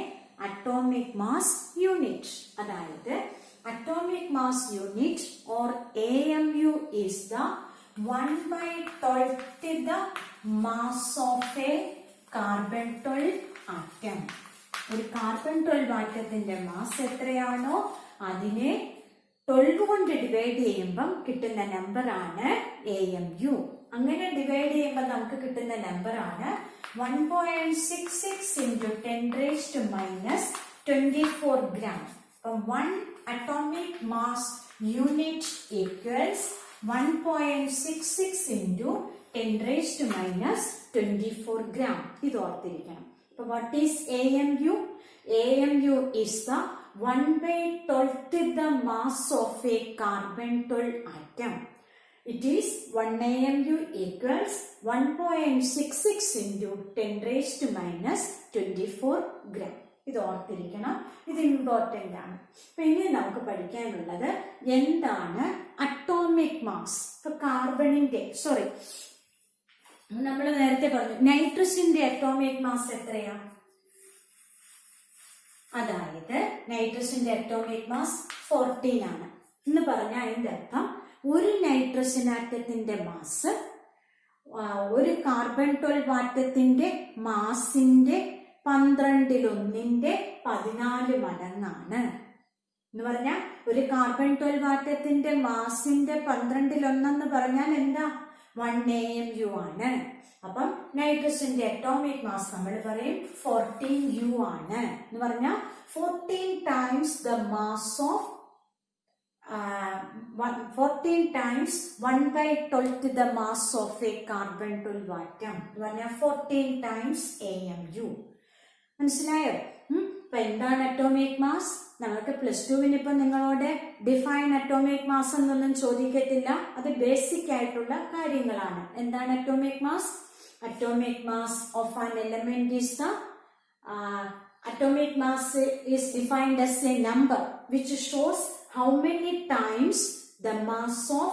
അറ്റോമിക് മാസ് യൂണിറ്റ്. അതായത് atomic mass unit or AMU is the 1/12 the mass of a carbon 12 atom. ഒരു കാർബൺ 12 ആറ്റത്തിന്റെ മാസ് എത്രയാണോ അതിനെ 12 കൊണ്ട് ഡിവൈഡ് ചെയ്യുമ്പം കിട്ടുന്ന നമ്പറാണ് AMU. അങ്ങനെ ഡിവൈഡ് ചെയ്യുമ്പോൾ നമുക്ക് കിട്ടുന്ന നമ്പറാണ് 1.66 into 10⁻⁻24 gram. അപ്പം 1 atomic mass unit equals 1.66 into 10⁻⁻24 gram. ഇത് ഓർത്തിരിക്കണം. So what is AMU? AMU is the 1/12 the mass of a carbon 12 atom. It is 1 AMU equals 1.66 into 10⁻⁻24 gram. ഇത് ഓർത്തിരിക്കണം. ഇത് ഇമ്പോർട്ടന്റ് ആണ്. പിന്നെ നമുക്ക് പഠിക്കാനുള്ളത് എന്താണ് അറ്റോമിക് മാസ്. ഇപ്പൊ കാർബണിന്റെ നമ്മൾ നേരത്തെ പറഞ്ഞു നൈട്രസിന്റെ അറ്റോമിക് മാസ് എത്രയാ? അതായത് നൈട്രസിന്റെ അറ്റോമിക് മാസ് 14 ആണ് എന്ന് പറഞ്ഞാൽ അതിന്റെ അർത്ഥം ഒരു നൈട്രസിൻ ആറ്റത്തിന്റെ മാസ് ഒരു കാർബൺ 12 ആറ്റത്തിന്റെ മാസിന്റെ 12 14 മടങ്ങാണ് എന്ന് പറഞ്ഞാൽ ഒരു കാർബൺ 12 ആറ്റത്തിന്റെ മാസിന്റെ 12 എന്ന് പറഞ്ഞാൽ എന്താ? 1 AMU ആണ്. അപ്പം നൈട്രസിന്റെ അറ്റോമിക് മാസ് നമ്മൾ പറയും 14U ആണ് എന്ന് പറഞ്ഞാൽ 14 times the mass of 14 times 1/12 the mass of a carbon 12 atom എന്ന് പറഞ്ഞാൽ 14 times AMU. മനസ്സിലായോ? അപ്പൊ എന്താണ് അറ്റോമിക് മാസ്? നമുക്ക് +2 ഇപ്പൊ നിങ്ങളോട് ഡിഫൈൻ അറ്റോമിക് മാസ് എന്നൊന്നും ചോദിക്കത്തില്ല. അത് ബേസിക് ആയിട്ടുള്ള കാര്യങ്ങളാണ്. എന്താണ് atomic mass? Atomic mass of an element is the atomic mass is defined as a number which shows how many times the mass of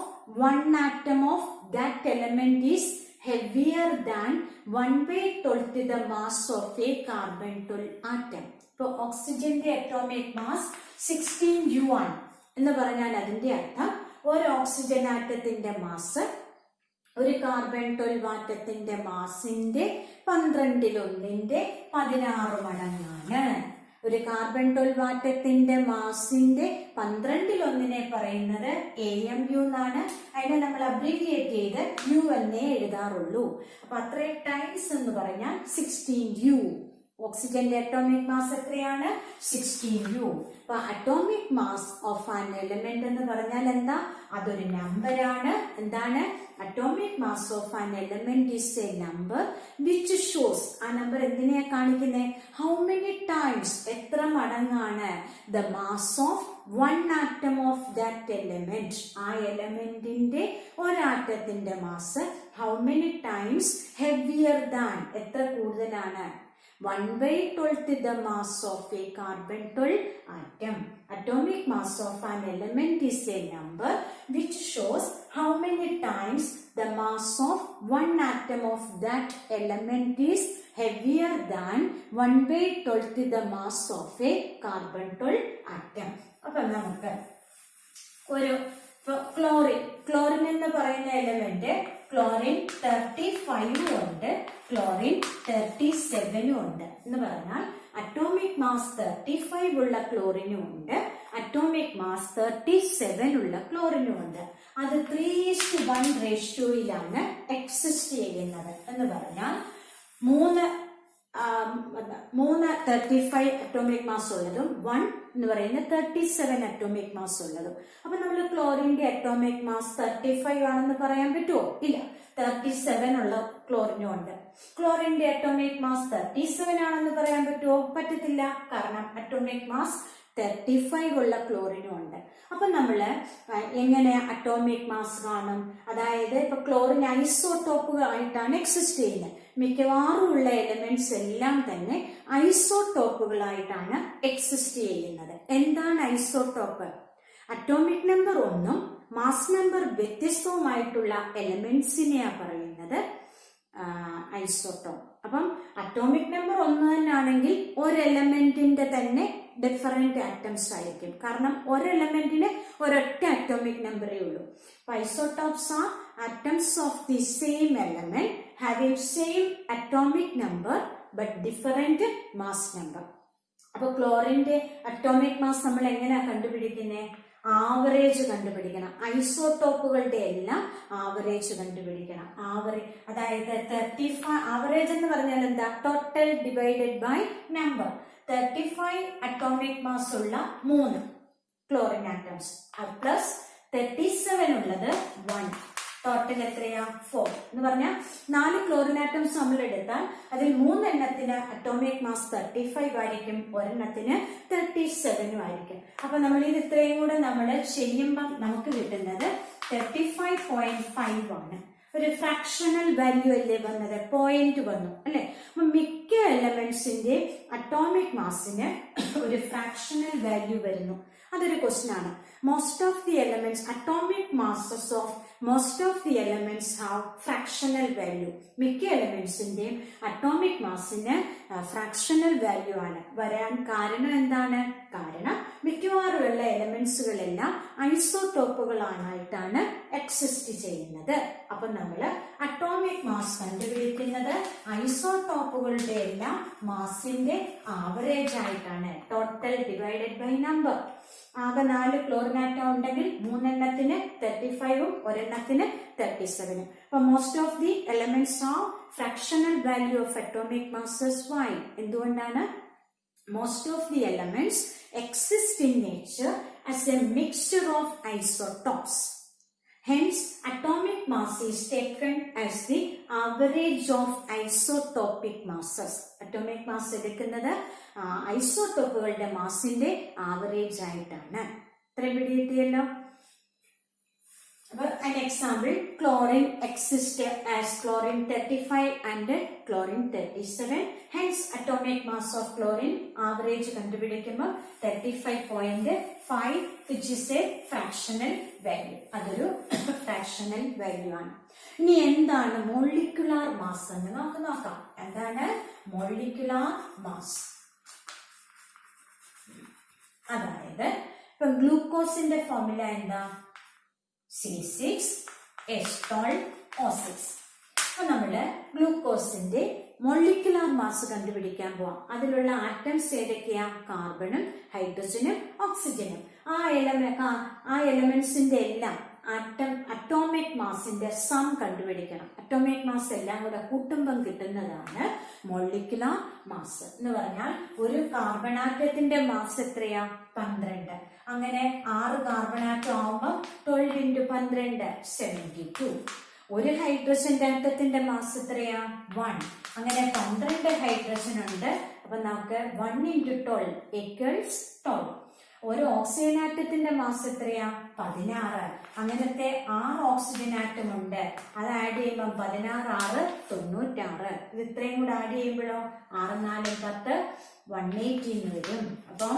one atom of that element is heavier than 1/12 the mass of a carbon 12 atom. So oxygenന്റെ atomic mass 16U ആണ് എന്ന് പറഞ്ഞാൽ അതിന്റെ അർത്ഥം ഒരു oxygen atom mass ഒരു carbon 12 ആറ്റത്തിന്റെ മാസിന്റെ 12 16 മടങ്ങാണ്. ഒരു carbon 12 ആറ്റത്തിന്റെ മാസിന്റെ 12 പറയുന്നത് AMU എന്നാണ്. അതിനെ നമ്മൾ അബ്രീവിയേറ്റ് ചെയ്ത് U എന്നേ എഴുതാറുള്ളൂ. അപ്പൊ അത്രയും ടൈംസ് എന്ന് പറഞ്ഞാൽ 16U. ഓക്സിജന്റെ അറ്റോമിക് മാസ് എത്രയാണ്? 16U. അപ്പൊ atomic mass of an element എന്ന് പറഞ്ഞാൽ എന്താ? അതൊരു നമ്പറാണ്. എന്താണ്? Atomic mass of an element is a number which shows. ആ നമ്പർ എന്തിനെയാ കാണിക്കുന്നത്? ഹൗ മെനി ടൈംസ്, എത്ര മടങ്ങാണ് the mass of one atom of that element. ആ എലമെന്റിന്റെ ഒരാറ്റത്തിന്റെ mass how many times heavier than, എത്ര കൂടുതലാണ്? 1/12 the mass of a carbon 12 atom. Atomic mass of an element is a number which shows how many times the mass of one atom of that element is heavier than 1/12 the mass of a carbon 12 atom. അപ്പൊ നമുക്ക് ഒരു chlorine എന്ന് പറയുന്ന element chlorine 35 ഉണ്ട്, chlorine 37 ഉണ്ട് എന്ന് പറഞ്ഞാൽ atomic mass 35 ഉള്ള ക്ലോറിനും ഉണ്ട്, അറ്റോമിക് മാസ് 37 ഉള്ള ക്ലോറിനും ഉണ്ട്. അത് 3:1 റേഷ്യോയിലാണ് എക്സിസ്റ്റ് ചെയ്യുന്നത് എന്ന് പറഞ്ഞാൽ 3 35 അറ്റോമിക് മാസ് ഉള്ളതും 1 എന്ന് പറയുന്ന 37 അറ്റോമിക് മാസ് ഉള്ളതും. അപ്പൊ നമ്മൾ ക്ലോറിന്റെ അറ്റോമിക് മാസ് 35 ആണെന്ന് പറയാൻ പറ്റുമോ? ഇല്ല, 37 ഉള്ള ക്ലോറിനും ഉണ്ട്. ക്ലോറിന്റെ അറ്റോമിക് മാസ് 37 ആണെന്ന് പറയാൻ പറ്റുമോ? പറ്റത്തില്ല. കാരണം അറ്റോമിക് മാസ് 35 ഉള്ള ക്ലോറിനും ഉണ്ട്. അപ്പൊ നമ്മള് എങ്ങനെ അറ്റോമിക് മാസ് കാണും? അതായത് ഇപ്പൊ ക്ലോറിൻ ഐസോടോപ്പുകളായിട്ടാണ് എക്സിസ്റ്റ് ചെയ്യുന്നത്. മിക്കവാറും ഉള്ള എലിമെന്റ്സ് എല്ലാം തന്നെ ഐസോടോപ്പുകളായിട്ടാണ് എക്സിസ്റ്റ് ചെയ്യുന്നത്. എന്താണ് ഐസോടോപ്പ്? അറ്റോമിക് നമ്പർ ഒന്നും മാസ് നമ്പർ വ്യത്യസ്തവുമായിട്ടുള്ള എലിമെന്റ്സിനെയാ പറയുന്നത് ഐസോടോപ്പ്. അപ്പം അറ്റോമിക് നമ്പർ ഒന്ന് തന്നെയാണെങ്കിൽ ഒരു എലമെന്റിന്റെ തന്നെ ഡിഫറെന്റ് ആറ്റംസ് ആയിരിക്കും. കാരണം ഒരു എലമെന്റിന് ഒരൊറ്റ അറ്റോമിക് നമ്പറേ ഉള്ളൂ. Isotopes R atoms of the same element having same atomic number but different mass number. അപ്പൊ ക്ലോറിന്റെ അറ്റോമിക് മാസ് നമ്മൾ എങ്ങനെയാ കണ്ടുപിടിക്കുന്നത്? ആവറേജ് കണ്ടുപിടിക്കണം. ഐസോടോപ്പുകളുടെ എല്ലാം ആവറേജ് കണ്ടുപിടിക്കണം. അതായത് 35 ആവറേജ് എന്ന് പറഞ്ഞാൽ എന്താ? Total divided by number. 35 atomic mass ഉള്ള 3 ക്ലോറിൻ ആറ്റംസ് പ്ലസ് 37 ഉള്ളത് 1. ടോട്ടൽ എത്രയാ? 4 എന്ന് പറഞ്ഞാൽ 4 ക്ലോറിൻ ആറ്റംസ് നമ്മൾ എടുത്താൽ അതിൽ 3 എണ്ണത്തിന് അറ്റോമിക് മാസ് 35 ആയിരിക്കും, ഒരെണ്ണത്തിന് 37 ആയിരിക്കും. അപ്പൊ നമ്മൾ ഇത് ഇത്രയും കൂടെ നമ്മൾ ചെയ്യുമ്പം നമുക്ക് കിട്ടുന്നത് 35.5 ആണ്. ഒരു ഫ്രാക്ഷണൽ വാല്യൂ അല്ലേ വന്നത്? പോയിന്റ് വന്നു അല്ലെ? അപ്പൊ മിക്ക എലമെന്റ്സിന്റെ അറ്റോമിക് മാസിന് ഒരു ഫ്രാക്ഷണൽ വാല്യൂ വരുന്നു. അതൊരു ക്വസ്റ്റ്യൻ ആണ്. Most of the elements atomic masses of most of the elements have fractional value. മിക്ക എലമെന്റ്സിന്റെയും അറ്റോമിക് മാസിന് ഫ്രാക്ഷണൽ വാല്യൂ ആണ് വരാൻ കാരണം എന്താണ്? കാരണം മിക്കവാറുമുള്ള എലമെന്റ്സുകളെല്ലാം ഐസോടോപ്പുകളായിട്ടാണ് എക്സിസ്റ്റ് ചെയ്യുന്നത്. അപ്പൊ നമ്മള് അറ്റോമിക് മാസ് കണ്ടുപിടിക്കുന്നത് ഐസോടോപ്പുകളുടെ എല്ലാം മാസിന്റെ ആവറേജ് ആയിട്ടാണ്. Total divided by number. ആകെ 4 ക്ലോറിൻ ആറ്റം ഉണ്ടെങ്കിൽ 3 എണ്ണത്തിന് 35ഉം ഒരെണ്ണത്തിന് 37. അപ്പൊ most of the elements are fractional value of atomic masses. Why? എന്തുകൊണ്ടാണ്? Most of the elements exist in nature as a mixture of isotopes. Hence, atomic mass is taken as the average of isotopic masses. Atomic mass എടുക്കുന്നത് ഐസോടോപ്പുകളുടെ മാസിന്റെ average ആയിട്ടാണ്. ഇത്രയും പിടികിട്ടിയല്ലോ. An example, chlorine exists as chlorine 35 and chlorine 37. Hence, atomic mass of chlorine average കണ്ടുപിടിക്കുമ്പോൾ 35.5, which is a fractional value. അതൊരു fractional value ആണ്. ഇനി എന്താണ് molecular mass എന്ന് നമുക്ക് നോക്കാം. എന്താണ് മോളിക്കുലാർ മാസ്? അതായത് ഇപ്പൊ ഗ്ലൂക്കോസിന്റെ ഫോർമുല എന്താ? C6H12O6. അപ്പൊ നമ്മള് ഗ്ലൂക്കോസിന്റെ മോളിക്കുലാർ മാസ് കണ്ടുപിടിക്കാൻ പോവാം. അതിലുള്ള ആറ്റംസ് ഏതൊക്കെയാ? കാർബണും ഹൈഡ്രജനും ഓക്സിജനും. ആ എലമെന്റ്സിന്റെ എല്ലാം അറ്റോമിക് മാസിന്റെ സം കണ്ടുപിടിക്കണം. അറ്റോമിക് മാസ് എല്ലാം കൂടെ കൂട്ടുമ്പം കിട്ടുന്നതാണ് മോളിക്കുലാർ മാസ് എന്ന് പറഞ്ഞാൽ ഒരു കാർബൺ ആറ്റത്തിന്റെ മാസ് എത്രയാ? 12. അങ്ങനെ 6 കാർബൺ ആറ്റം ആവുമ്പോൾ 12 into 12 72. ഒരു ഹൈഡ്രജൻ ആറ്റത്തിന്റെ മാസ് എത്രയാ? 1. അങ്ങനെ 12 ഹൈഡ്രജൻ ഉണ്ട്. അപ്പൊ നമുക്ക് 1 into 12 equals 12. ഒരു ഓക്സിജൻ ആറ്റത്തിന്റെ മാസ് എത്രയാ? 16. അങ്ങനത്തെ 6 ഓക്സിജൻ ആറ്റം ഉണ്ട്. അത് ആഡ് ചെയ്യുമ്പോൾ 16 6 96. ഇത് ഇത്രയും കൂടെ ആഡ് ചെയ്യുമ്പോഴോ 6 4 10 180 വരും. അപ്പം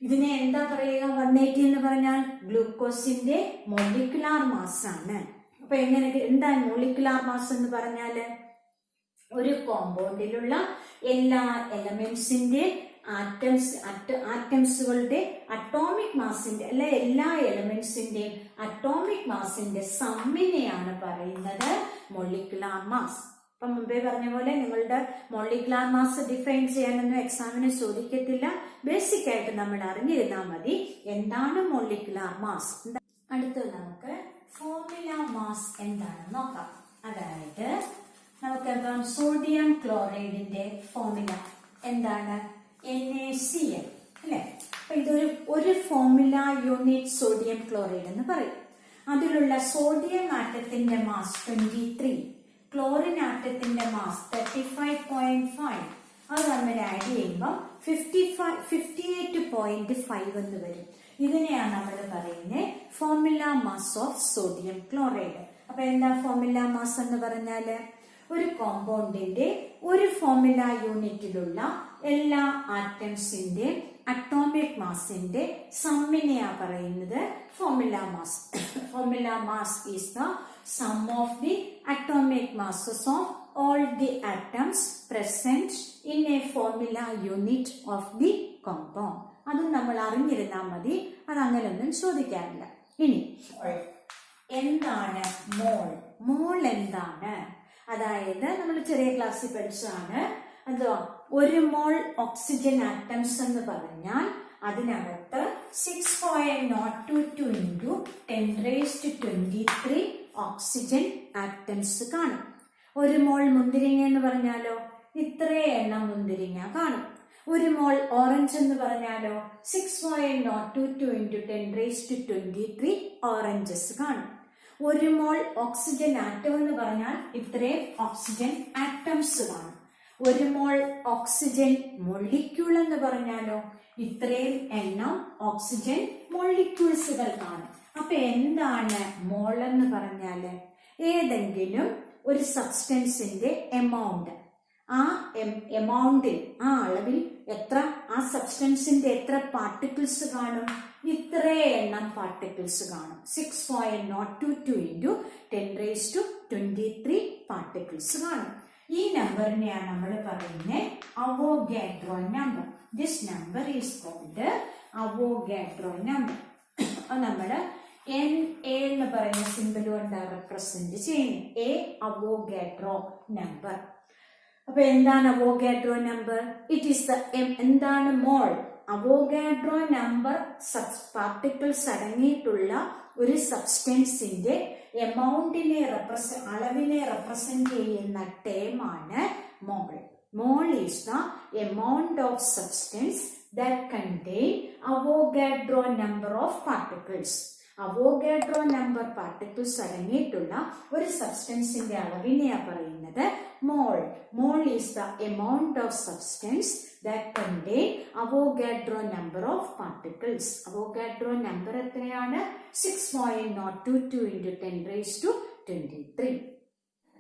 ഇതിനെ എന്താ പറയുക? 180 എന്ന് പറഞ്ഞാൽ ഗ്ലൂക്കോസിന്റെ മോളിക്കുലാർ മാസ് ആണ്. അപ്പൊ എങ്ങനെ എന്താണ് മോളിക്കുലാർ മാസ് എന്ന് പറഞ്ഞാല്? ഒരു കോമ്പൗണ്ടിലുള്ള എല്ലാ എലമെന്റ്സിന്റെ ആറ്റംസുകളുടെ അറ്റോമിക് മാസിന്റെ അല്ലെ എല്ലാ എലമെന്റ്സിന്റെയും അറ്റോമിക് മാസിന്റെ സമ്മിനെയാണ് പറയുന്നത് മോളിക്കുലാർ മാസ്. അപ്പൊ മുമ്പേ പറഞ്ഞ പോലെ നിങ്ങളുടെ മോളിക്കുലാർ മാസ് ഡിഫൈൻ ചെയ്യാനൊന്നും എക്സാമിന് ചോദിക്കത്തില്ല. ബേസിക് ആയിട്ട് നമ്മൾ അറിഞ്ഞിരുന്നാൽ മതി എന്താണ് മോളിക്കുലാർ മാസ്. അടുത്ത് നമുക്ക് ഫോർമുല മാസ് എന്താണെന്ന് നോക്കാം. അതായത് നമുക്കെന്താ സോഡിയം ക്ലോറൈഡിന്റെ ഫോർമുല എന്താണ്? NaCl അല്ലെ? അപ്പൊ ഇതൊരു ഫോർമുല യൂണിറ്റ് സോഡിയം ക്ലോറൈഡ് എന്ന് പറയും. അതിലുള്ള സോഡിയം ആറ്റത്തിന്റെ മാസ് 23. ക്ലോറിൻ ആറ്റത്തിന്റെ മാസ് 35.5. അത് നമ്മൾ ആഡ് ചെയ്യുമ്പോൾ 58.5 എന്ന് വരും. ഇതിനെയാണ് നമ്മൾ പറയുന്നത് formula mass of sodium chloride. അപ്പൊ എന്താ ഫോർമുല മാസ് എന്ന് പറഞ്ഞാല് ഒരു കോമ്പൗണ്ടിന്റെ ഒരു ഫോർമുല യൂണിറ്റിലുള്ള എല്ലാ ആറ്റംസിന്റെ അറ്റോമിക് മാസിന്റെ സമ്മിനെയാ പറയുന്നത് formula mass. Formula mass is the sum of the atomic masses of all the atoms present in a formula unit of the compound. അത് നമ്മൾ അറിഞ്ഞിരുന്നാൽ മതി, അത് അങ്ങനെയൊന്നും ചോദിക്കാറില്ല. ഇനി എന്താണ് മോൾ? മോൾ എന്താണ്? അതായത് നമ്മൾ ചെറിയ ക്ലാസ്സിൽ പഠിച്ചതാണ്. എന്തുവാ ഒരു മോൾ ഓക്സിജൻ ആറ്റംസ് എന്ന് പറഞ്ഞാൽ അതിനകത്ത് 6.022 into 10⁻23 ഓക്സിജൻ ആറ്റംസ് കാണും. ഒരു മോൾ മുന്തിരിങ്ങ എന്ന് പറഞ്ഞാലോ ഇത്രയും എണ്ണം മുന്തിരിങ്ങ കാണും. ഒരു മോൾ ഓറഞ്ച് എന്ന് പറഞ്ഞാലോ 6.022 into 10⁻23 ഓറഞ്ചസ് കാണും. ഒരു മോൾ ഓക്സിജൻ ആറ്റം എന്ന് പറഞ്ഞാൽ ഇത്രയും ഓക്സിജൻ ആറ്റംസ് കാണും. ഒരു മോൾ ഓക്സിജൻ മൊളിക്യൂൾ എന്ന് പറഞ്ഞാലോ ഇത്രയും എണ്ണം ഓക്സിജൻ മൊളിക്യൂൾസുകൾ കാണും. അപ്പൊ എന്താണ് മോൾ എന്ന് പറഞ്ഞാല് ഏതെങ്കിലും ഒരു സബ്സ്റ്റൻസിന്റെ എമൗണ്ട്, ആ എമൗണ്ടിൽ ആ അളവിൽ എത്ര ആ സബ്സ്റ്റൻസിന്റെ എത്ര പാർട്ടിക്കിൾസ് കാണും? ഇത്രയും എണ്ണം പാർട്ടിക്കിൾസ് കാണും. 6.022 into 10⁻23 പാർട്ടിക്കിൾസ് കാണും. ഈ നമ്പറിനെയാണ് നമ്മൾ പറയുന്നത് Avogadro number. This number is called Avogadro number. നമ്മള് NA എന്ന് പറയുന്ന സിമ്പിൾ കൊണ്ട് റെപ്രസെന്റ് ചെയ്യുന്നു. A Avogadro number. അപ്പൊ എന്താണ് Avogadro number? It is the എന്താണ് മോൾ? അവോഗാഡ്രോ നമ്പർ പാർട്ടിക്കിൾസ് അടങ്ങിയിട്ടുള്ള ഒരു സബ്സ്റ്റൻസിന്റെ എമൗണ്ടിനെ അളവിനെ റെപ്രസെന്റ് ചെയ്യുന്ന ടേം ആണ് mole. Mole is the amount of substance that contain Avogadro number of particles. Avogadro number particles അടങ്ങിയിട്ടുള്ള ഒരു സബ്സ്റ്റൻസിന്റെ അളവിനെയാ പറയുന്നത് mole. Mole is the amount of substance that contain Avogadro number of particles. Avogadro number എത്രയാണ്? 6.022 into 10⁻23.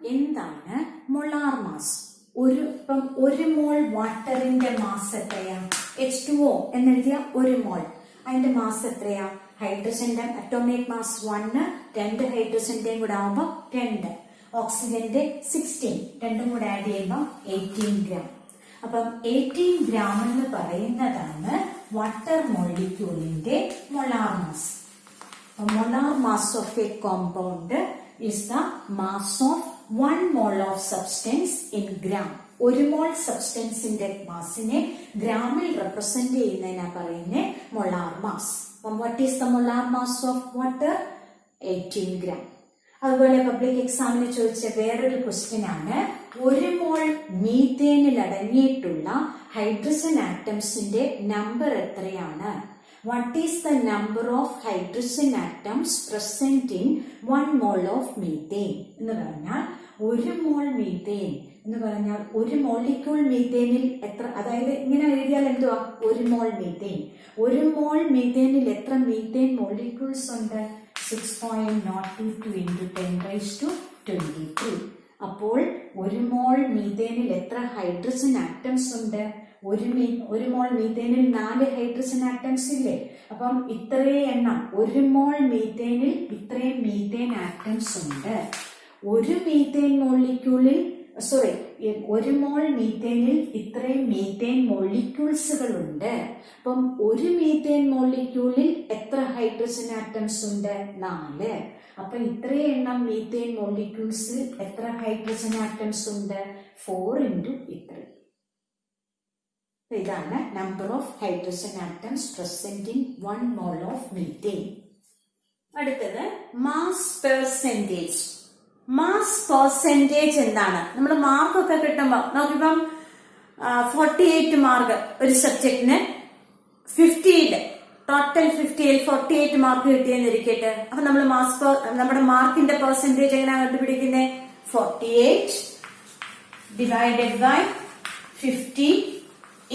എന്താണ് molar mass? ഒരു മോൾ വാട്ടറിന്റെ mass എത്രയാ? H2O എന്നെഴുതിയ ഒരു മോൾ, അതിന്റെ മാസ് എത്രയാ? ഹൈഡ്രജന്റെ അറ്റോമിക് മാസ് 1, 2 ഹൈഡ്രജന്റെയും കൂടെ ആവുമ്പോ 2, ഓക്സിജന്റെ 16, രണ്ടും കൂടെ ആഡ് ചെയ്യുമ്പോൾ 18 ഗ്രാം. അപ്പം 18 ഗ്രാം എന്ന് പറയുന്നതാണ് വാട്ടർ മോളിക്യൂളിന്റെ molar mass. Molar mass of a compound is the mass of 1 mole of substance in gram. ഒരു മോൾ സബ്സ്റ്റൻസിന്റെ മാസിനെ ഗ്രാമിൽ റെപ്രസെന്റ് ചെയ്യുന്നതിനാ പറയുന്നത് molar mass. What is the molar mass of water? 18 gram. അതുപോലെ public എക്സാമിന് ചോദിച്ച വേറൊരു ക്വസ്റ്റ്യൻ ആണ് ഒരു മോൾ മീഥേനിൽ അടങ്ങിയിട്ടുള്ള ഹൈഡ്രജൻ ആറ്റംസിന്റെ നമ്പർ എത്രയാണ്? What is the number of hydrogen atoms present in 1 mole of methane? എന്ന് പറഞ്ഞാൽ ഒരു മോൾ മീഥേൻ എന്ന് പറഞ്ഞാൽ ഒരു മോളിക്യൂൾ മീഥേനിൽ എത്ര, അതായത് ഇങ്ങനെ എഴുതിയാൽ എന്തുവാ? ഒരു മോൾ മീഥേൻ. ഒരു മോൾ മീഥേനിൽ എത്ര മീഥേൻ മോളിക്യൂൾസ് ഉണ്ട്? 6.022 into 10⁻23. അപ്പോൾ ഒരു മോൾ മീഥേനിൽ എത്ര ഹൈഡ്രജൻ ആറ്റംസ് ഉണ്ട്? ഒരു മോൾ മീഥേനിൽ 4 ഹൈഡ്രജൻ ആറ്റംസ് ഇല്ലേ? അപ്പം ഇത്രയും എണ്ണം ഒരു മോൾ മീഥേനിൽ ഇത്രയും മീഥേൻ ആറ്റംസ് ഉണ്ട്. ഒരു മീഥേൻ മോളിക്യൂളിൽ ഒരു മോൾ മീഥേനിൽ ഇത്രയും മീഥേൻ മോളിക്യൂൾസുകൾ ഉണ്ട്. അപ്പം ഒരു മീഥേൻ മോളിക്യൂളിൽ എത്ര ഹൈഡ്രജൻ ആറ്റംസ് ഉണ്ട്? 4. അപ്പൊ ഇത്രയും എണ്ണം മീഥേൻ മോളിക്യൂൾസിൽ എത്ര ഹൈഡ്രജൻ ആറ്റംസ് ഉണ്ട്? 4 into 3. ഇതാണ് number of hydrogen atoms present in 1 mole of methane. അടുത്തത് മാസ് പെർസെന്റേജ്. മാസ് പെർസെന്റേജ് എന്താണ്? നമ്മൾ മാർക്കൊക്കെ കിട്ടുമ്പോൾ നോക്കിപ്പം 48 മാർക്ക് ഒരു സബ്ജക്റ്റിന് 50ൽ ടോട്ടൽ 50ൽ 48 മാർക്ക് കിട്ടിയെന്നിരിക്കട്ടെ. അപ്പൊ നമ്മൾ നമ്മുടെ മാർക്കിന്റെ പെർസെന്റേജ് എങ്ങനെയാണ് കണ്ടുപിടിക്കുന്നത്? 48 ഡിവൈഡഡ് ബൈ 50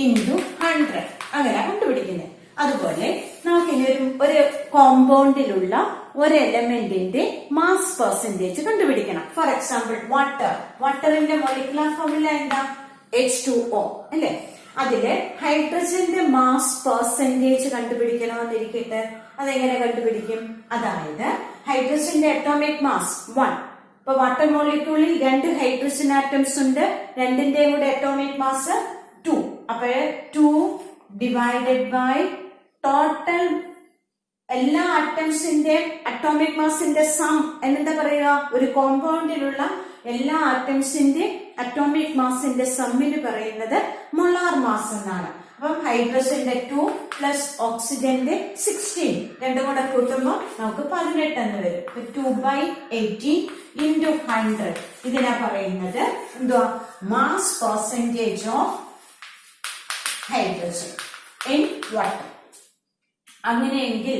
ഇൻറ്റു 100 അങ്ങനെ കണ്ടുപിടിക്കുന്നത്. അതുപോലെ നമുക്ക് ഇനി ഒരു കോമ്പൗണ്ടിലുള്ള ഒരു എലമെന്റിന്റെ മാസ് പെർസെന്റേജ് കണ്ടുപിടിക്കണം. ഫോർ എക്സാമ്പിൾ വാട്ടറിന്റെ മോളിക്കുലർ ഫോർമുല എന്താ? H2O അല്ലെ? അതില് ഹൈഡ്രജന്റെ മാസ് പെർസെന്റേജ് കണ്ടുപിടിക്കണമെന്നിരിക്കട്ടെ. അതെങ്ങനെ കണ്ടുപിടിക്കും? അതായത് ഹൈഡ്രജന്റെ അറ്റോമിക് മാസ് 1. ഇപ്പൊ വാട്ടർ മോളിക്യൂളിൽ 2 ഹൈഡ്രജൻ ആറ്റംസ് ഉണ്ട്. രണ്ടിന്റെയും കൂടെ അറ്റോമിക് മാസ് 2. അപ്പൊ 2 ഡിവൈഡഡ് ബൈ ടോട്ടൽ എല്ലാ ആറ്റംസിന്റെ അറ്റോമിക് മാസിന്റെ സം എന്താ പറയുക? ഒരു കോമ്പൗണ്ടിലുള്ള എല്ലാ ആറ്റംസിന്റെ അറ്റോമിക് മാസിന്റെ സമ്മിന് പറയുന്നത് മൊളാർ മാസ് എന്നാണ്. അപ്പം ഹൈഡ്രജന്റെ 2 പ്ലസ് ഓക്സിജന്റെ 16 രണ്ടും കൂടെ കൂട്ടുമ്പോൾ നമുക്ക് 18 എന്ന് വരും. 2/18 ഇൻറ്റു 100 ഇതിനാ പറയുന്നത് എന്തുവാ? Mass percentage of hydrogen in water. അങ്ങനെയെങ്കിൽ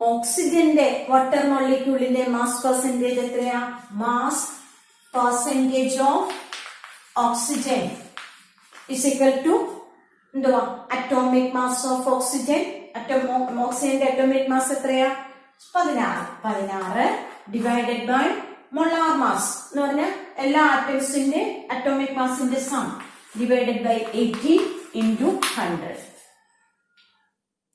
ഓക്സിജന്റെ വാട്ടർ മോളിക്യൂളിന്റെ മാസ് പെർസെന്റേജ് എത്രയാ? Mass percentage of oxygen is equal to എന്തുവാ? Atomic mass of oxygen. ഓക്സിജന്റെ അറ്റോമിക് മാസ് എത്രയാ? 16 ഡിവൈഡഡ് ബൈ മൊളാർ മാസ് എന്ന് പറഞ്ഞാൽ എല്ലാ ആറ്റംസിന്റെ അറ്റോമിക് മാസിന്റെ സം ഡിവൈഡഡ് ബൈ 18 ഇൻറ്റു 100.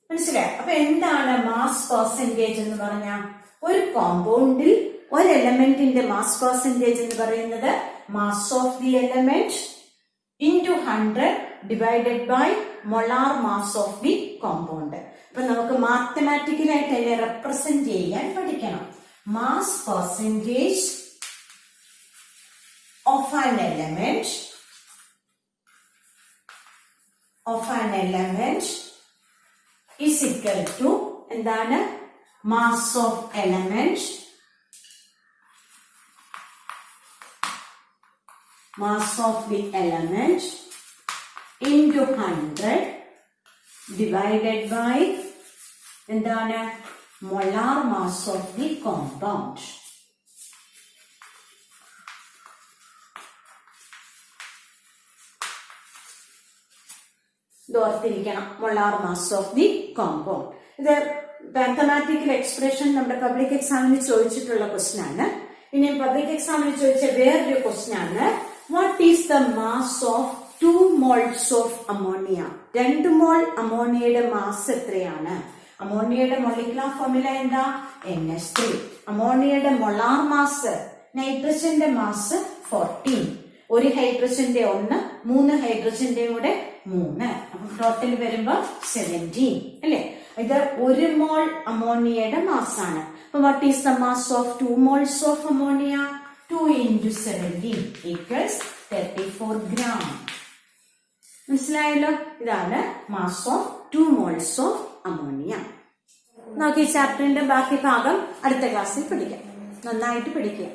മനസ്സിലായോ? അപ്പൊ എന്താണ് മാസ് പെർസെന്റേജ് എന്ന് പറഞ്ഞാൽ? ഒരു കോമ്പൗണ്ടിൽ ഒരു എലമെന്റിന്റെ മാസ് പെർസെന്റേജ് എന്ന് പറയുന്നത് mass of the element into 100 divided by molar mass of the compound. അപ്പൊ നമുക്ക് മാത്തമാറ്റിക്കലായിട്ട് അതിനെ റെപ്രസെന്റ് ചെയ്യാൻ പഠിക്കണം. Mass percentage of an element is equal to എന്താണ്? mass of element into 100 divided by എന്താണ്? molar mass of the compound. ഓർത്തിരിക്കണം, molar mass of the compound. ഇത് മാത്തമാറ്റിക്കൽ എക്സ്പ്രഷൻ നമ്മുടെ പബ്ലിക് എക്സാമിന് ചോദിച്ചിട്ടുള്ള ക്വസ്റ്റ്യൻ ആണ്. ഇനി പബ്ലിക് എക്സാമിന് ചോദിച്ച വേറൊരു ക്വസ്റ്റ്യൻ ആണ്, what is the mass of 2 moles of ammonia? 2 mole അമോണിയയുടെ മാസ് എത്രയാണ്? അമോണിയയുടെ മോളിക്കുലർ ഫോർമുല എന്താ? NH3. അമോണിയയുടെ മൊളാർ മാസ്, നൈട്രജന്റെ മാസ് 14. ഒരു ഹൈഡ്രജന്റെ 1, 3 ഹൈഡ്രജന്റെയും കൂടെ 3. അപ്പൊ ടോട്ടൽ വരുമ്പോ 17 അല്ലെ? ഇത് 1 മോൾ അമോണിയയുടെ മാസ് ആണ്. അപ്പൊ what is the mass of 2 moles of ammonia? 2 into 17 equals 34 gram. മനസ്സിലായല്ലോ? ഇതാണ് mass of 2 moles of ammonia. നമുക്ക് ഈ ചാപ്റ്ററിന്റെ ബാക്കി ഭാഗം അടുത്ത ക്ലാസ്സിൽ പഠിക്കാം. നന്നായിട്ട് പഠിക്കുക.